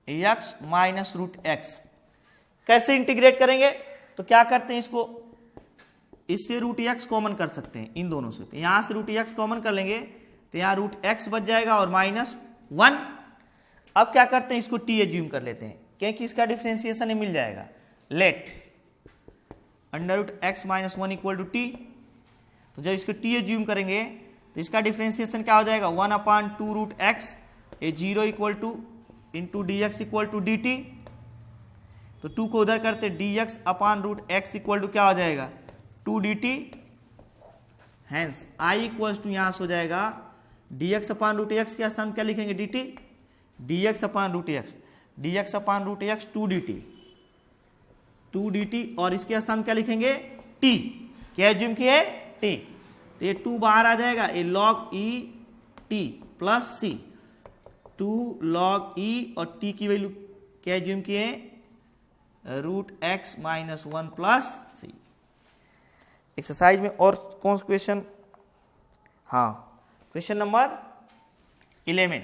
x minus root x. कैसे इंटीग्रेट करेंगे, तो क्या करते हैं, इसको इससे रूट एक्स कॉमन कर सकते हैं इन दोनों से। तो यहां से रूट एक्स कॉमन कर लेंगे तो यहां रूट एक्स बच जाएगा और माइनस 1। अब क्या करते हैं, इसको टी एज्यूम कर लेते हैं, क्योंकि इसका डिफरेंशिएशन मिल जाएगा। Let under root x minus 1 equal to t. तो जब इसको टी एज्यूम करेंगे तो इसका डिफ्रेंसिएशन क्या हो जाएगा 1/2 रूट एक्स, ए 0 equal to into d x equal to d t. तो 2 को उधर करते d x upon root x equal to क्या हो जाएगा 2 d t. Hence I equal to यहां से हो जाएगा d x upon root x के स्थान क्या लिखेंगे d t, d x upon root x, d x upon root x 2 d t, 2 d T, और इसके स्थान क्या लिखेंगे टी, क्या एज्यूम किए टी। तो ये 2 बाहर आ जाएगा, ये लॉग ई टी प्लस सी, 2 लॉग ई और टी की वैल्यू क्या एज्यूम किए रूट एक्स माइनस 1 प्लस सी। एक्सरसाइज में और कौन सा क्वेश्चन, हाँ क्वेश्चन नंबर 11,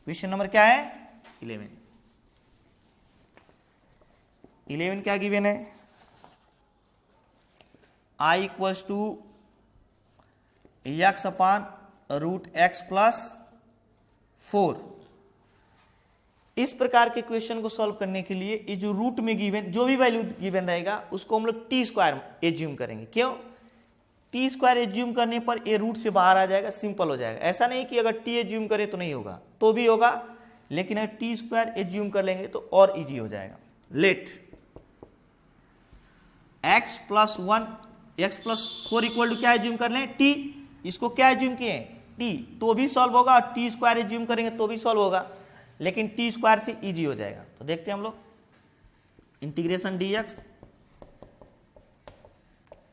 क्वेश्चन नंबर क्या है 11 क्या गिवन है I equals to x upon root x plus 4। इस प्रकार के क्वेश्चन को सॉल्व करने के लिए ये जो रूट में गिवन जो भी वैल्यू गिवन रहेगा उसको हम लोग टी स्क्वायर एज्यूम करेंगे। क्यों, टी स्क्वायर एज्यूम करने पर ये रूट से बाहर आ जाएगा, सिंपल हो जाएगा। ऐसा नहीं कि अगर टी एज्यूम करे तो नहीं होगा, तो भी होगा, लेकिन अगर टी स्क्वायर एज्यूम कर लेंगे तो और इजी हो जाएगा। Let x plus 1 x plus 4 equal to क्या एज्यूम कर लें टी, इसको क्या एज्यूम किए टी, तो भी सॉल्व होगा, और टी स्क्वायर एज्यूम करेंगे तो भी सॉल्व होगा, लेकिन टी स्क्वायर से इजी हो जाएगा। तो देखते हैं हम लोग integration d x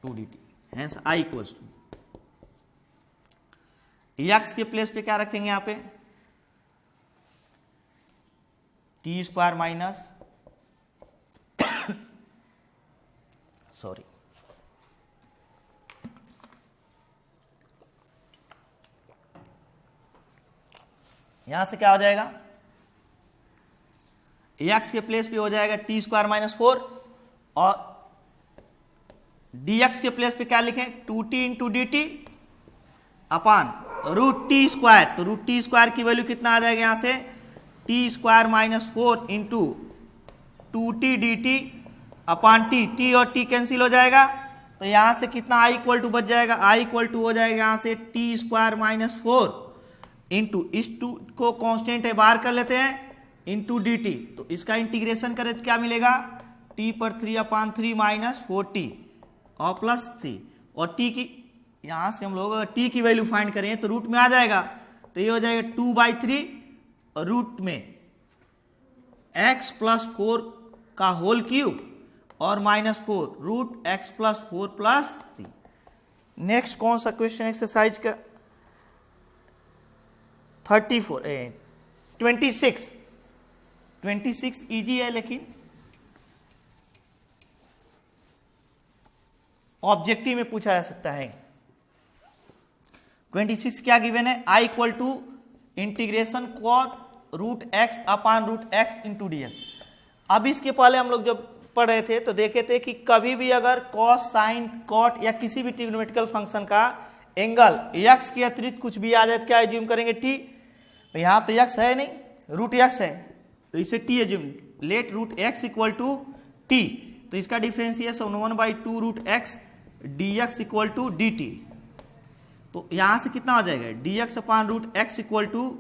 2 d t, hence I equals to x के प्लेस पे क्या रखेंगे यहां पे टी स्क्वायर माइनस सॉरी यहां से क्या हो जाएगा एक्स के प्लेस पे हो जाएगा टी स्क्वायर माइनस 4, और dx के प्लेस पे क्या लिखें 2t into d t upon root t square. तो रूट टी स्क्वायर की वैल्यू कितना आ जाएगा यहां से t square minus 4 into 2t d t upon t, t और टी कैंसिल हो जाएगा। तो यहां से कितना आई इक्वल टू बच जाएगा, आई इक्वल टू हो जाएगा यहां से टी स्क्वायर माइनस 4 इंटू इस 2 को कांस्टेंट है बाहर कर लेते हैं इंटू डी टी। तो इसका इंटीग्रेशन करें तो क्या मिलेगा टी पर 3/3 माइनस 4t और प्लस सी, और टी की यहां से हम लोग अगर टी की वैल्यू फाइंड करें तो रूट में आ जाएगा, तो ये हो जाएगा 2/3 और रूट में x प्लस 4 का होल क्यूब और minus 4 root x plus 4 plus सी। नेक्स्ट कौन सा क्वेश्चन एक्सरसाइज का 26 इजी है, लेकिन ऑब्जेक्टिव में पूछा जा सकता है। 26 क्या गिवन है I equal to integration cot root x upon root x into d x. अब इसके पहले हम लोग जब पढ़ रहे थे तो देखे थे कि कभी भी अगर कॉस साइन कॉट या किसी भी ट्रिग्नोमेट्रिकल फंक्शन का एंगल एक्स के अतिरिक्त कुछ भी आ जाए तो क्या एज्यूम करेंगे टी। तो यहां तो एक्स है नहीं, रूट एक्स है, तो इसे t assume, let root x equal to t. तो इसका differentiation 1/2 root x d x equal to d t. तो यहां से कितना हो जाएगा d x upon root x equal to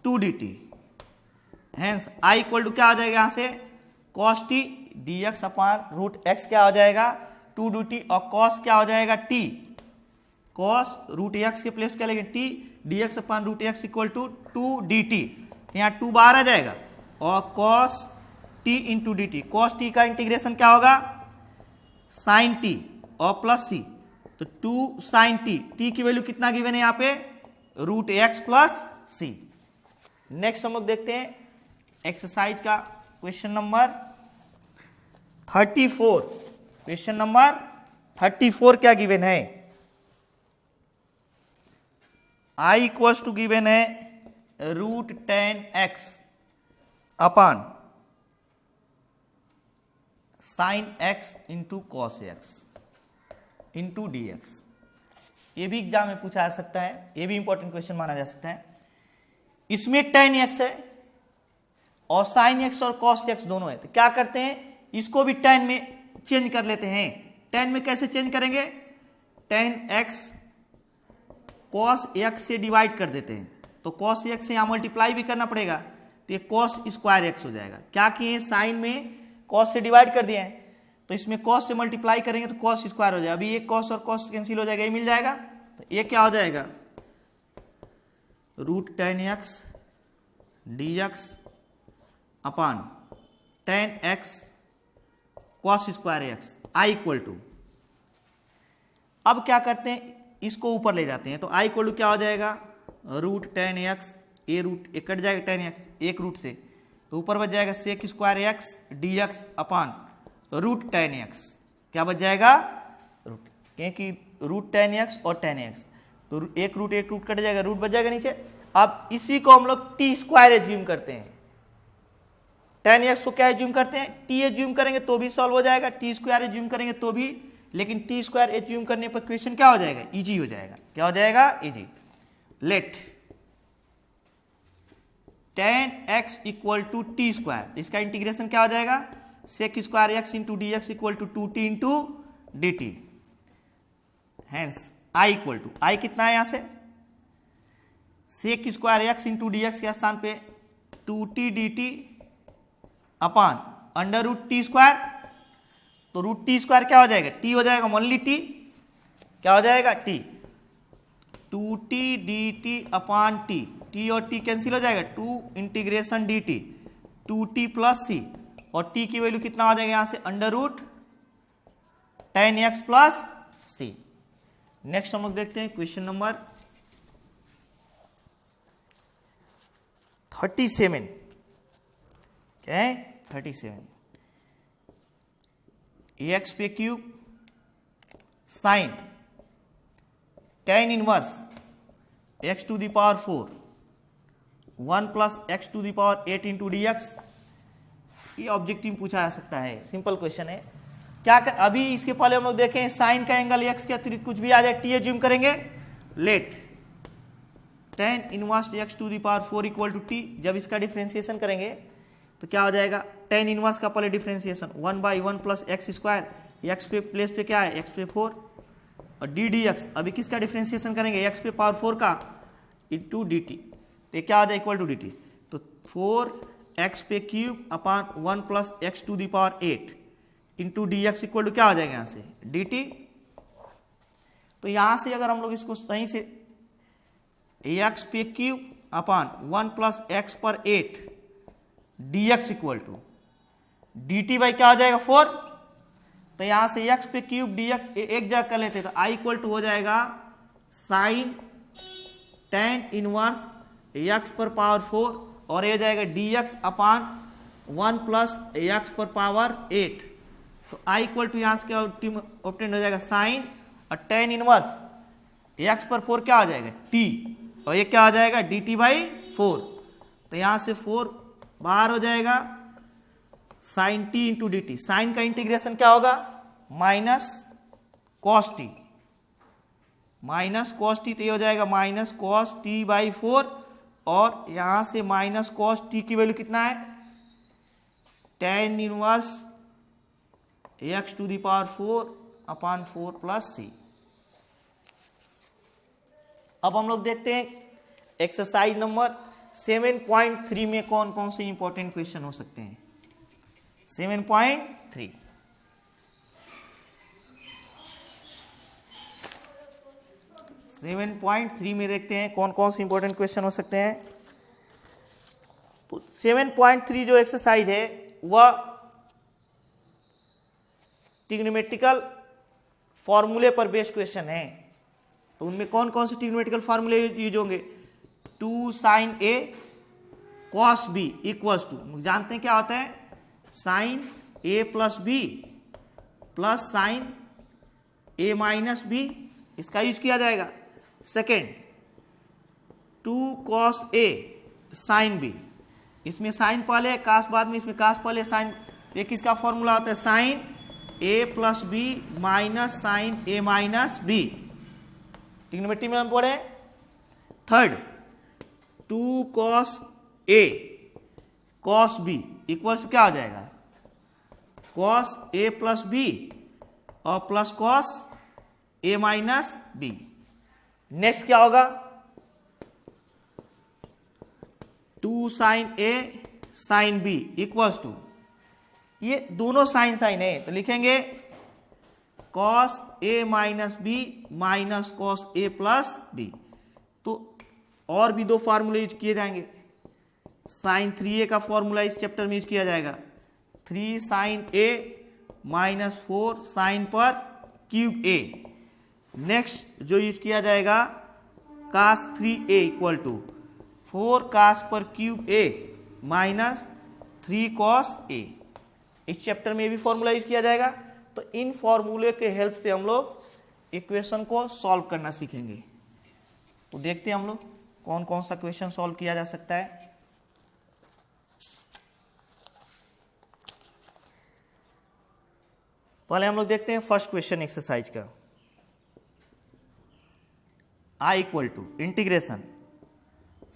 2 d t. Hence I equal to क्या हो जाएगा यहां से cos t d x upon root x क्या हो जाएगा 2 डी टी, और कॉस क्या हो जाएगा टी, कॉस रूट एक्स के प्लेस क्या लेंगे t d x upon root x equal to 2 d t. तो यहाँ 2 बाहर आ जाएगा, और cos t into d t, cos t का इंटीग्रेशन क्या होगा साइन टी और प्लस सी, तो 2 साइन टी, टी की वैल्यू कितना गिवन है यहाँ पे रूट एक्स प्लस सी। नेक्स्ट हम लोग देखते हैं एक्सरसाइज का क्वेश्चन नंबर 34। क्वेश्चन नंबर 34 क्या गिवन है आई इक्वल्स टू गिवन है root 10x upon sine x into cos x into d x. ये भी एग्जाम में पूछा जा सकता है, ये भी इंपॉर्टेंट क्वेश्चन माना जा सकता है। इसमें tan x है और sin x और cos x दोनों है, तो क्या करते हैं इसको भी tan में चेंज कर लेते हैं। tan में कैसे चेंज करेंगे, tan x cos x से डिवाइड कर देते हैं, तो cos x से यहाँ मल्टीप्लाई भी करना पड़ेगा, तो ये cos स्क्वायर x हो जाएगा। क्या किए, साइन में cos से डिवाइड कर दिए हैं, तो इसमें cos से मल्टीप्लाई करेंगे तो cos स्क्वायर हो जाएगा। अभी ये cos और cos कैंसिल हो जाएगा, ये मिल जाएगा, तो ये क्या हो जाएगा, root tan x dx upon tan x cos square x i equal to, अब क्या करते हैं, इसको ऊपर ले जाते हैं, तो i इक्वल टू क्या हो जाएगा, रूट tan x, ए रूट एक कट जाएगा tan x एक रूट से, तो ऊपर बच जाएगा sec square x dx upon root tan x, क्या बच जाएगा, रूट, क्योंकि रूट tan x और tan x, तो एक रूट कट जाएगा, रूट बच जाएगा नीचे। अब इसी को हम लोग टी स्क्वायर एज्यूम करते हैं, tan x को क्या एज्यूम करते हैं, टी एज्यूम करेंगे तो भी सॉल्व हो जाएगा, टी स्क्वायर एज्यूम करेंगे तो भी, लेकिन टी स्क्वायर एज्यूम करने पर क्वेश्चन क्या हो जाएगा, इजी हो जाएगा। क्या हो जाएगा, easy. Let tan x equal to t square, इसका इंटीग्रेशन क्या हो जाएगा, sec square x into d x equal to 2t into d t, hence i equal to, I कितना है यहां से, sec square x into d x के स्थान पे 2t d t upon under root t square, तो root t square क्या हो जाएगा, टी हो जाएगा, ओनली टी, क्या हो जाएगा, t, 2t d t upon t, t और टी कैंसिल हो जाएगा, 2 integration d t, 2t plus सी, और t की वैल्यू कितना हो जाएगा यहां से, under root tan x plus सी। नेक्स्ट हम लोग देखते हैं क्वेश्चन नंबर 37, क्या है 37, एक्स पे cube sine tan inverse x to the power 4 1 plus x to the power 8 into d x, ये ऑब्जेक्टिव में पूछा जा सकता है, सिंपल क्वेश्चन है। क्या कर, अभी इसके पहले हम लोग देखें साइन का एंगल x के अतिरिक्त कुछ भी आ जाए टी एज्यूम करेंगे, let tan inverse x to the power 4 equal to t, जब इसका डिफरेंशिएशन करेंगे तो क्या हो जाएगा, tan इनवर्स का पहले differentiation 1/1 plus x square, x पे प्लेस पे क्या है, x पे 4, और डी डी एक्स, अभी किसका डिफरेंशिएशन करेंगे, x पे पावर 4 का इंटू डी टी, तो क्या हो जाए इक्वल टू डी टी, तो 4x पे cube upon 1 plus x to the power 8 into d x equal to क्या हो जाएगा यहां से, डी टी। तो यहां से अगर हम लोग इसको सही से एक्स पे क्यूब अपान 1 प्लस एक्स पर 8 d x equal to d t by क्या हो जाएगा 4, तो यहां से एक्स पे क्यूब डी एक्स एक जगह कर लेते, तो आई इक्वल टू हो जाएगा साइन tan इनवर्स एक्स पर पावर 4, और ये हो जाएगा डी एक्स अपान 1 प्लस एक्स पर पावर 8, तो आई इक्वल टू यहां से क्या ऑब्टेन हो जाएगा साइन, और tan इनवर्स एक्स पर 4 क्या हो जाएगा t, और ये क्या हो जाएगा डी टी बाई 4, तो यहां से 4 बाहर हो जाएगा, sine t into d t, sine का इंटीग्रेशन क्या होगा, minus cos t, minus cos t, तो ये हो जाएगा माइनस कॉस टी बाई 4, और यहां से माइनस कॉस टी की वैल्यू कितना है, tan inverse x to the power 4 upon 4 plus सी। अब हम लोग देखते हैं एक्सरसाइज नंबर 7.3 में कौन कौन से इंपॉर्टेंट क्वेश्चन हो सकते हैं। 7.3 7.3 में देखते हैं कौन कौन से इंपॉर्टेंट क्वेश्चन हो सकते हैं। तो 7.3 जो एक्सरसाइज है वह ट्रिग्नोमेट्रिकल फॉर्मूले पर बेस्ड क्वेश्चन है। तो उनमें कौन कौन से ट्रिग्नोमेट्रिकल फॉर्मूले यूज होंगे, 2 sine a cos b equals to, जानते हैं क्या होता है, sine a plus b plus sine a minus b, इसका यूज किया जाएगा। Second 2 cos a sine b, इसमें साइन पहले कास बाद में, इसमें कास पहले साइन, एक इसका फॉर्मूला होता है sine a plus b minus sine a minus b, trigonometry में हम पढ़े। Third 2 cos a cos b equals क्या हो जाएगा, कॉस ए प्लस बी और plus cos a minus b. Next क्या होगा, 2 sine a sine b equals to, ये दोनों साइन साइन है तो लिखेंगे cos a minus b minus cos a plus b. तो और भी दो फार्मूले यूज किए जाएंगे। साइन 3a का फॉर्मूला इस चैप्टर में यूज किया जाएगा, 3 साइन ए माइनस 4 साइन पर क्यूब ए। नेक्स्ट जो यूज किया जाएगा कास 3a इक्वल टू 4 कास पर cube A minus 3 cos A. इस चैप्टर में भी फॉर्मूला यूज किया जाएगा। तो इन फॉर्मूले के हेल्प से हम लोग इक्वेशन को सॉल्व करना सीखेंगे। तो देखते हैं हम लोग कौन कौन सा क्वेश्चन सॉल्व किया जा सकता है। पहले हम लोग देखते हैं फर्स्ट क्वेश्चन एक्सरसाइज का। I equal to integration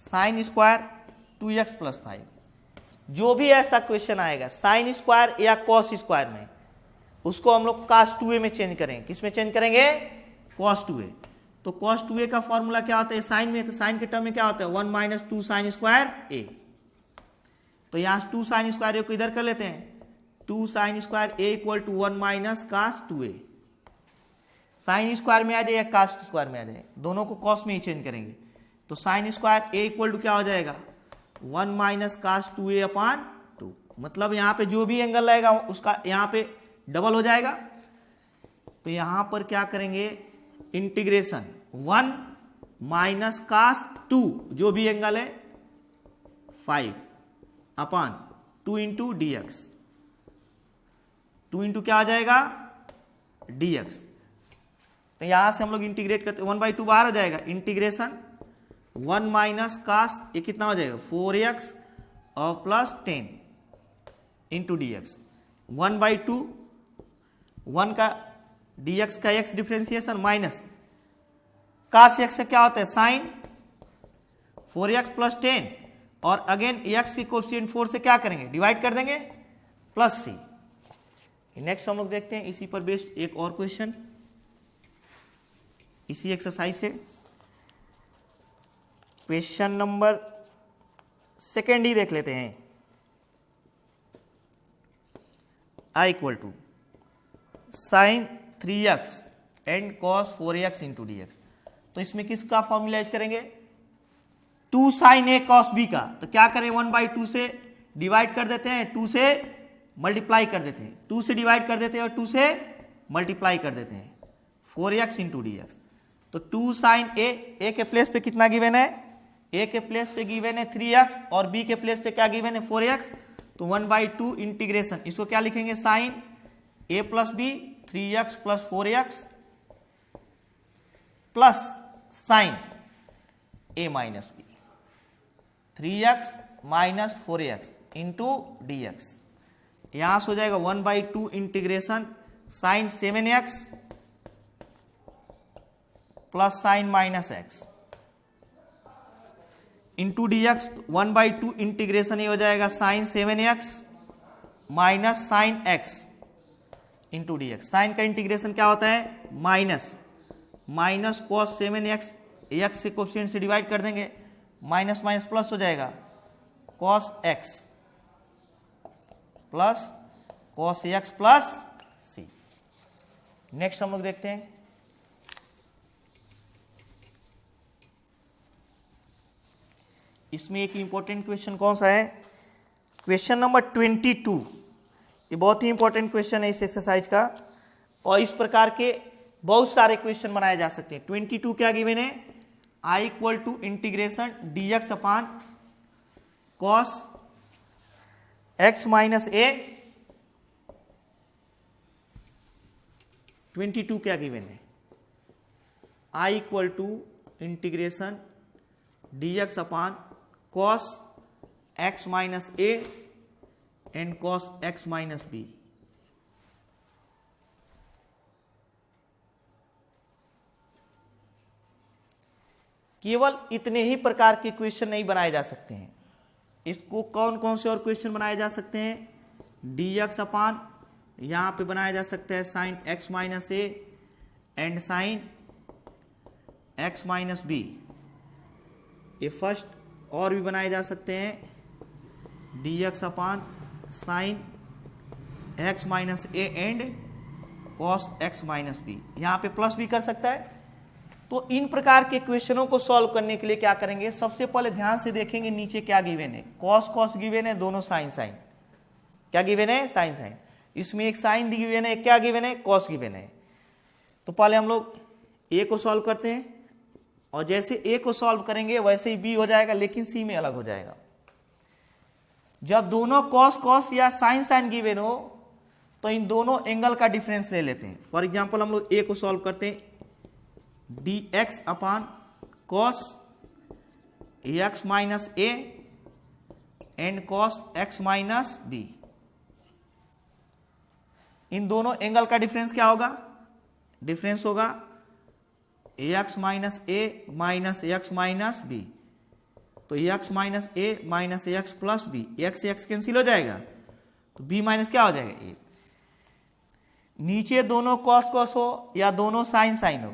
sine square 2x plus 5। जो भी ऐसा क्वेश्चन आएगा साइन स्क्वायर या कॉस स्क्वायर में, उसको हम लोग cos 2a में चेंज करेंगे। किस में चेंज करेंगे, cos 2a। तो cos 2a का फॉर्मूला क्या होता है साइन में, तो साइन के टर्म में क्या होता है 1 माइनस 2 साइन स्क्वायर a। तो यहां 2 साइन स्क्वायर a को इधर कर लेते हैं, 2 sine square a equal to 1 minus cos 2a। Sine square में आ जाए या cos स्क्वायर में आ जाए, दोनों को cos में ही चेंज करेंगे। तो sine square a equal to क्या हो जाएगा 1 माइनस cos 2a अपान 2। मतलब यहाँ पे जो भी एंगल रहेगा उसका यहाँ पे डबल हो जाएगा। तो यहां पर क्या करेंगे इंटीग्रेशन 1 माइनस cos 2 जो भी एंगल है 5 अपान 2 इंटू डी एक्स। 2 इंटू क्या आ जाएगा dx। तो यहां से हम लोग इंटीग्रेट करते 1/2 बाहर हो जाएगा, इंटीग्रेशन 1 माइनस cos ये कितना हो जाएगा 4x और प्लस 10 इंटू डी एक्स। 1/2 1 का dx का x differentiation minus cos x से क्या होता है साइन 4x प्लस 10 और अगेन x की कोएफिशिएंट 4 से क्या करेंगे डिवाइड कर देंगे प्लस c। नेक्स्ट हम लोग देखते हैं इसी पर बेस्ड एक और क्वेश्चन इसी एक्सरसाइज से। क्वेश्चन नंबर 2 ही देख लेते हैं। i equal to sine 3x and cos 4x into d x. तो इसमें किसका फॉर्मूला यूज करेंगे 2 साइन ए कॉस बी का। तो क्या करें 1/2 से डिवाइड कर देते हैं, 2 से मल्टीप्लाई कर देते हैं, 2 से डिवाइड कर देते हैं और 2 से मल्टीप्लाई कर देते हैं 4x इंटू डी एक्स। तो 2 साइन ए के प्लेस पे कितना गिवन है, ए के प्लेस पे गिवन है 3x और बी के प्लेस पे क्या गिवन है 4x। तो 1/2 इंटीग्रेशन, इसको क्या लिखेंगे sine a plus b 3x plus 4x plus sine a minus b 3x minus 4x into d x. यहां से हो जाएगा 1/2 integration sine 7x plus sine minus x into d x. 1/2 integration ये हो जाएगा sine 7x minus sine x into d x. Sine का integration क्या होता है माइनस कॉस 7x, x से कोएफिशिएंट से डिवाइड कर देंगे, माइनस माइनस प्लस हो जाएगा cos x plus cos x plus c। Next हम लोग देखते हैं इसमें एक इंपॉर्टेंट क्वेश्चन कौन सा है, क्वेश्चन नंबर 22। ये बहुत ही इंपॉर्टेंट क्वेश्चन है इस एक्सरसाइज का और इस प्रकार के बहुत सारे क्वेश्चन बनाए जा सकते हैं। 22 क्या गिवन है i equal to integration dx upon cos x minus a। 22 क्या गिवन है i equal to integration dx upon cos x minus a and cos x minus b। केवल इतने ही प्रकार के क्वेश्चन नहीं बनाए जा सकते हैं। इसको कौन कौन से और क्वेश्चन बनाए जा सकते हैं dx अपान यहां पे बनाया जा सकता है sine x minus a and sine x minus b. ये फर्स्ट और भी बनाए जा सकते हैं dx upon sine x minus a and cos x minus b. यहां पे प्लस भी कर सकता है। तो इन प्रकार के क्वेश्चनों को सॉल्व करने के लिए क्या करेंगे, सबसे पहले ध्यान से देखेंगे नीचे क्या गिवन है। कॉस कॉस गिवन है, दोनों साइन साइन। क्या गिवन है, साइन साइन। इसमें एक साइन गिवन है, क्या गिवन है, कॉस गिवन है। तो पहले हम लोग ए को सॉल्व करते हैं, और जैसे ए को सॉल्व करेंगे वैसे ही बी हो जाएगा, लेकिन सी में अलग हो जाएगा। जब दोनों कॉस कॉस या साइन साइन गिवन हो तो इन दोनों एंगल का डिफरेंस ले लेते हैं। फॉर एग्जांपल हम लोग ए को सॉल्व करते हैं, dx upon cos x minus a and cos x minus b. इन दोनों एंगल का डिफरेंस क्या होगा, डिफरेंस होगा x minus a minus x minus b. तो x minus a minus x plus b, x से x कैंसिल हो जाएगा, तो b माइनस क्या हो जाएगा, ए। नीचे दोनों कॉस कॉस हो या दोनों साइन साइन हो,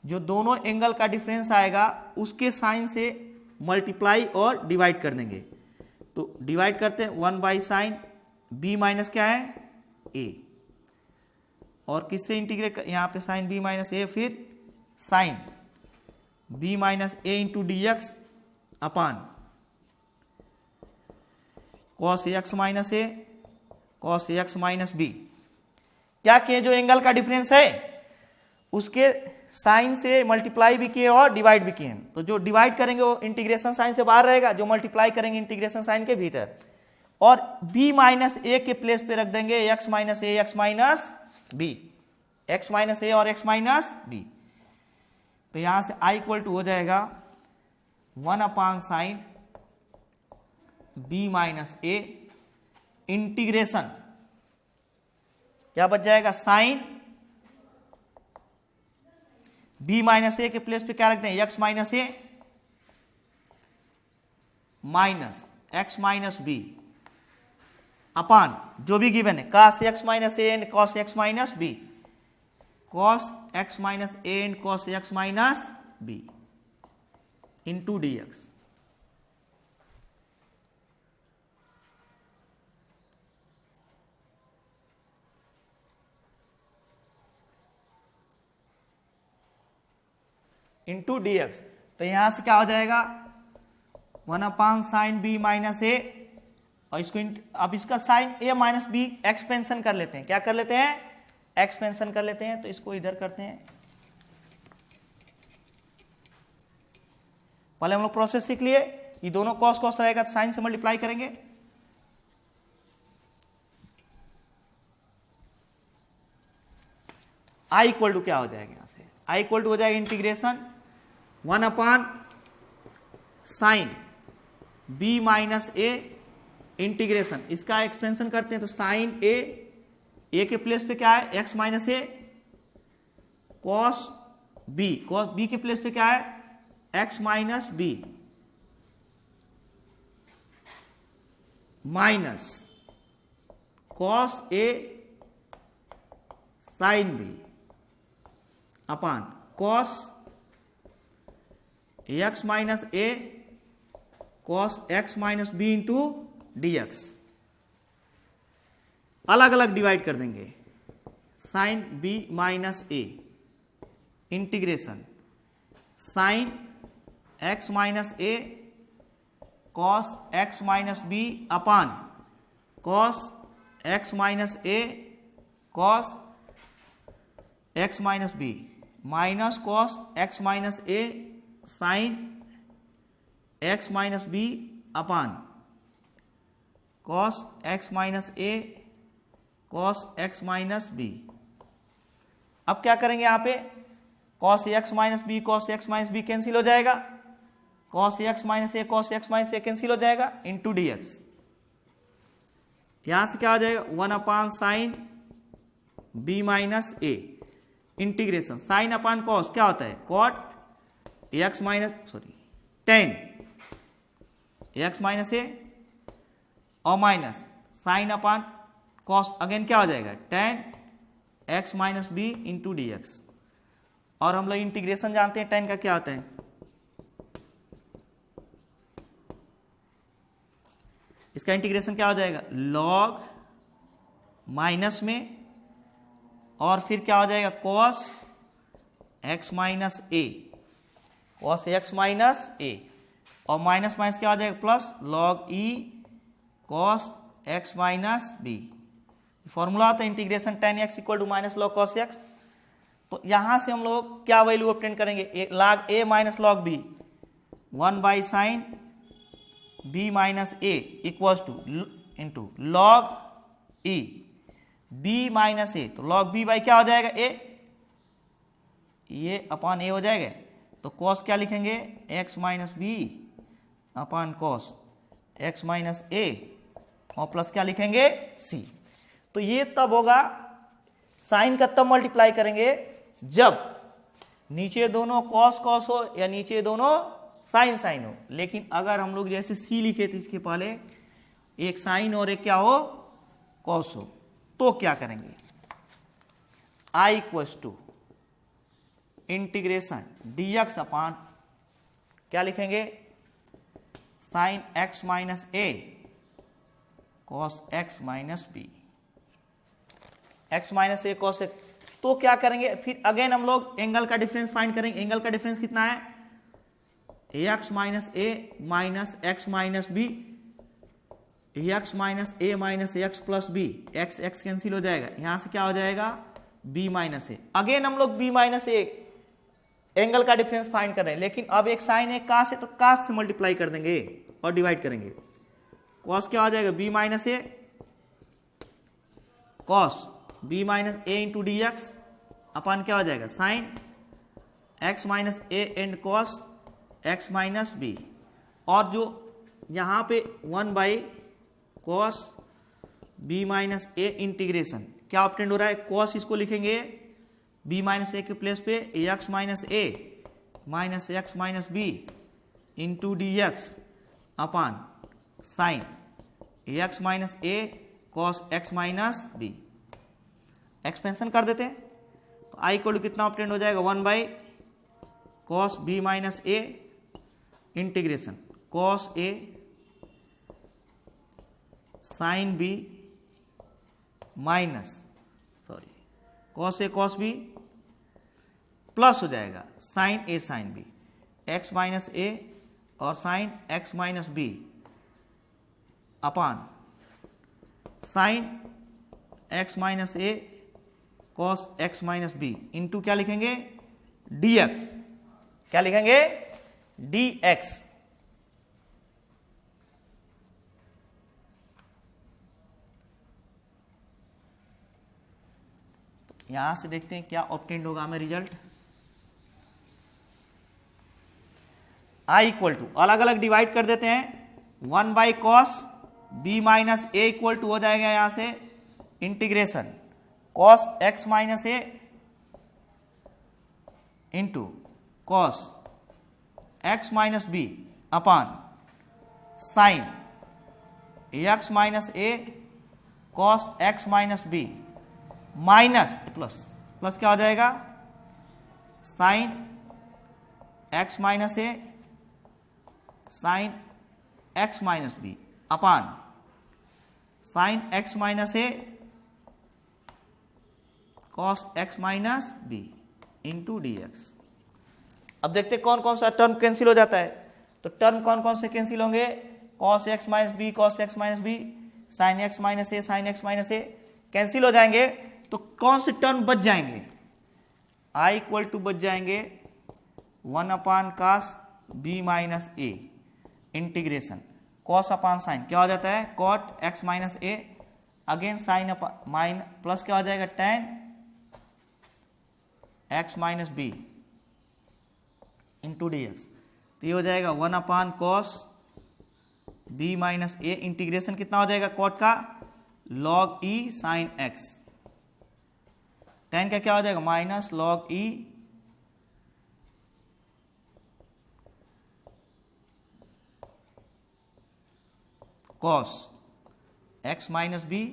जो दोनों एंगल का डिफरेंस आएगा उसके साइन से मल्टीप्लाई और डिवाइड कर देंगे। तो डिवाइड करते हैं 1 बाई साइन बी माइनस क्या है, ए। और किससे इंटीग्रेट, यहां पे साइन बी माइनस ए, फिर sine b minus a into d x upon cos x minus a cos x minus b. क्या किए, जो एंगल का डिफरेंस है उसके साइन से मल्टीप्लाई भी किए और डिवाइड भी किए। तो जो डिवाइड करेंगे वो इंटीग्रेशन साइन से बाहर रहेगा, जो मल्टीप्लाई करेंगे इंटीग्रेशन साइन के भीतर। और b माइनस ए के प्लेस पे रख देंगे x minus a x minus b, x minus a और x माइनस बी। तो यहां से i इक्वल टू हो जाएगा 1 अपान sign b minus a integration, क्या बच जाएगा, साइन b माइनस ए के प्लेस पे क्या रख दें, x minus a minus x minus b upon जो भी गिवन है cos x minus a and cos x minus b, cos x minus a and cos x minus b into d x. Into d x. तो यहां से क्या हो जाएगा, 1 अपान sine b minus a, और इसको अब इसका sine a minus b expansion कर लेते हैं। क्या कर लेते हैं, एक्सपेंशन कर लेते हैं। तो इसको इधर करते हैं। पहले हम लोग प्रोसेस सीख लिए, ये दोनों कॉस कॉस रहेगा तो साइन से मल्टीप्लाई करेंगे। आई इक्वल टू क्या हो जाएगा, यहां से आई इक्वल टू हो जाएगा integration 1 upon sine b minus a integration, इसका एक्सपेंशन करते हैं। तो साइन ए के प्लेस पे क्या है, x minus a, cos b के प्लेस पे क्या है, x minus b minus cos a sine b upon cos x minus a cos x minus b into d x. अलग अलग डिवाइड कर देंगे। Sine b minus a integration sine x minus a cos x minus b upon cos x minus a cos x minus b minus cos x minus a sine x minus b upon cos x minus a cos x minus b. अब क्या करेंगे, यहां पे cos x minus b cos x minus b cancel हो जाएगा, cos x minus a cos x minus a cancel हो जाएगा into d x. यहां से क्या हो जाएगा 1 अपान sine b minus a integration sine upon cos क्या होता है, cot x minus tan x minus a और minus sine upon cos again क्या हो जाएगा tan x minus b into d x. और हम लोग इंटीग्रेशन जानते हैं tan का क्या होता है, इसका इंटीग्रेशन क्या हो जाएगा log माइनस में और फिर क्या हो जाएगा cos x minus a, cos x minus a, और माइनस माइनस क्या हो जाएगा plus log e cos x minus b. Formula होता है integration tan x equal to minus log cos x। तो यहां से हम लोग क्या वैल्यू ऑब्टेन करेंगे, log a minus log b 1 by sine b minus a equals to into log e b minus a, तो log b बाई क्या हो जाएगा a, ये अपॉन a हो जाएगा। तो cos क्या लिखेंगे x minus b upon cos x minus a और प्लस क्या लिखेंगे c। तो ये तब होगा, साइन का तब मल्टीप्लाई करेंगे जब नीचे दोनों cos cos हो या नीचे दोनों साइन साइन हो। लेकिन अगर हम लोग जैसे c लिखे थे इसके पहले एक साइन और एक क्या हो cos हो, तो क्या करेंगे i equals to integration dx upon क्या लिखेंगे sine x minus a cos x minus b, x minus a cos x। तो क्या करेंगे फिर अगेन हम लोग एंगल का डिफरेंस फाइंड करेंगे। एंगल का डिफरेंस कितना है x minus a minus x minus b, x minus a minus x plus b, x x cancel हो जाएगा, यहां से क्या हो जाएगा b माइनस ए। अगेन हम लोग b माइनस ए एंगल का डिफरेंस फाइंड कर रहे हैं, लेकिन अब एक साइन है कास है तो कास से मल्टीप्लाई कर देंगे और डिवाइड करेंगे। कॉस क्या हो जाएगा b minus a cos b minus a into d x upon क्या हो जाएगा sine x minus a and cos x minus b. और जो यहां पे 1 by cos b minus a integration क्या ऑब्टेंड हो रहा है, कॉस इसको लिखेंगे b माइनस ए के प्लेस पे x minus a minus x minus b into d x upon sine x minus a cos x minus b. Expansion कर देते हैं तो i इक्वल टू कितना ऑब्टेंड हो जाएगा 1 by cos b minus a integration cos a sine b minus sorry cos a cos b plus हो जाएगा sine a sine b, x minus a और sine x minus b upon sine x minus a cos x minus b into क्या लिखेंगे dx, क्या लिखेंगे dx। यहां से देखते हैं क्या ऑब्टेंड होगा हमें रिजल्ट। i इक्वल टू अलग अलग डिवाइड कर देते हैं 1 by cos b minus a equal to हो जाएगा यहां से integration cos x minus a into cos x minus b upon sine x minus a cos x minus b minus plus plus क्या हो जाएगा sine x minus a sine x minus b upon sine x minus a cos x minus b into d x. अब देखते हैं कौन कौन सा term cancel हो जाता है। तो टर्म कौन कौन से कैंसिल होंगे cos x minus b cos x minus b sine x minus a sine x minus a cancel हो जाएंगे। तो कौन से टर्म बच जाएंगे i इक्वल टू बच जाएंगे 1 upon cos b minus a integration cos upon sine क्या हो जाता है cot x minus a again sine minus plus क्या हो जाएगा tan x minus b into d x. तो ये हो जाएगा 1 upon cos b minus a integration कितना हो जाएगा कॉट का log e sine x tan का क्या हो जाएगा minus log e cos x minus b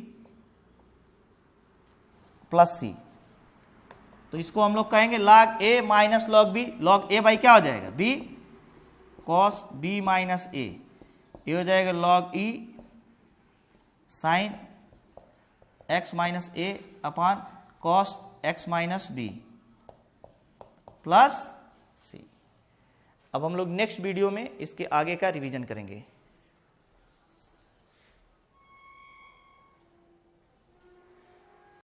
plus सी। तो इसको हम लोग कहेंगे log a minus log b। log a by क्या हो जाएगा b cos b minus a, ये हो जाएगा log e sine x minus a upon cos x minus b plus सी। अब हम लोग नेक्स्ट वीडियो में इसके आगे का रिवीजन करेंगे।